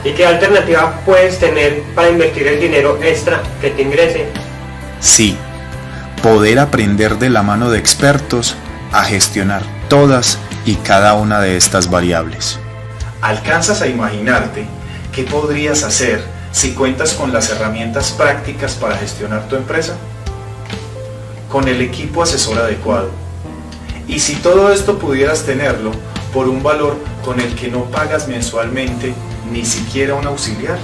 Speaker 1: ¿Y qué alternativa puedes tener para invertir el dinero extra que te ingrese?
Speaker 2: Sí, poder aprender de la mano de expertos a gestionar todas y cada una de estas variables. ¿Alcanzas a imaginarte qué podrías hacer si cuentas con las herramientas prácticas para gestionar tu empresa? Con el equipo asesor adecuado. Y si todo esto pudieras tenerlo por un valor con el que no pagas mensualmente ni siquiera un auxiliar.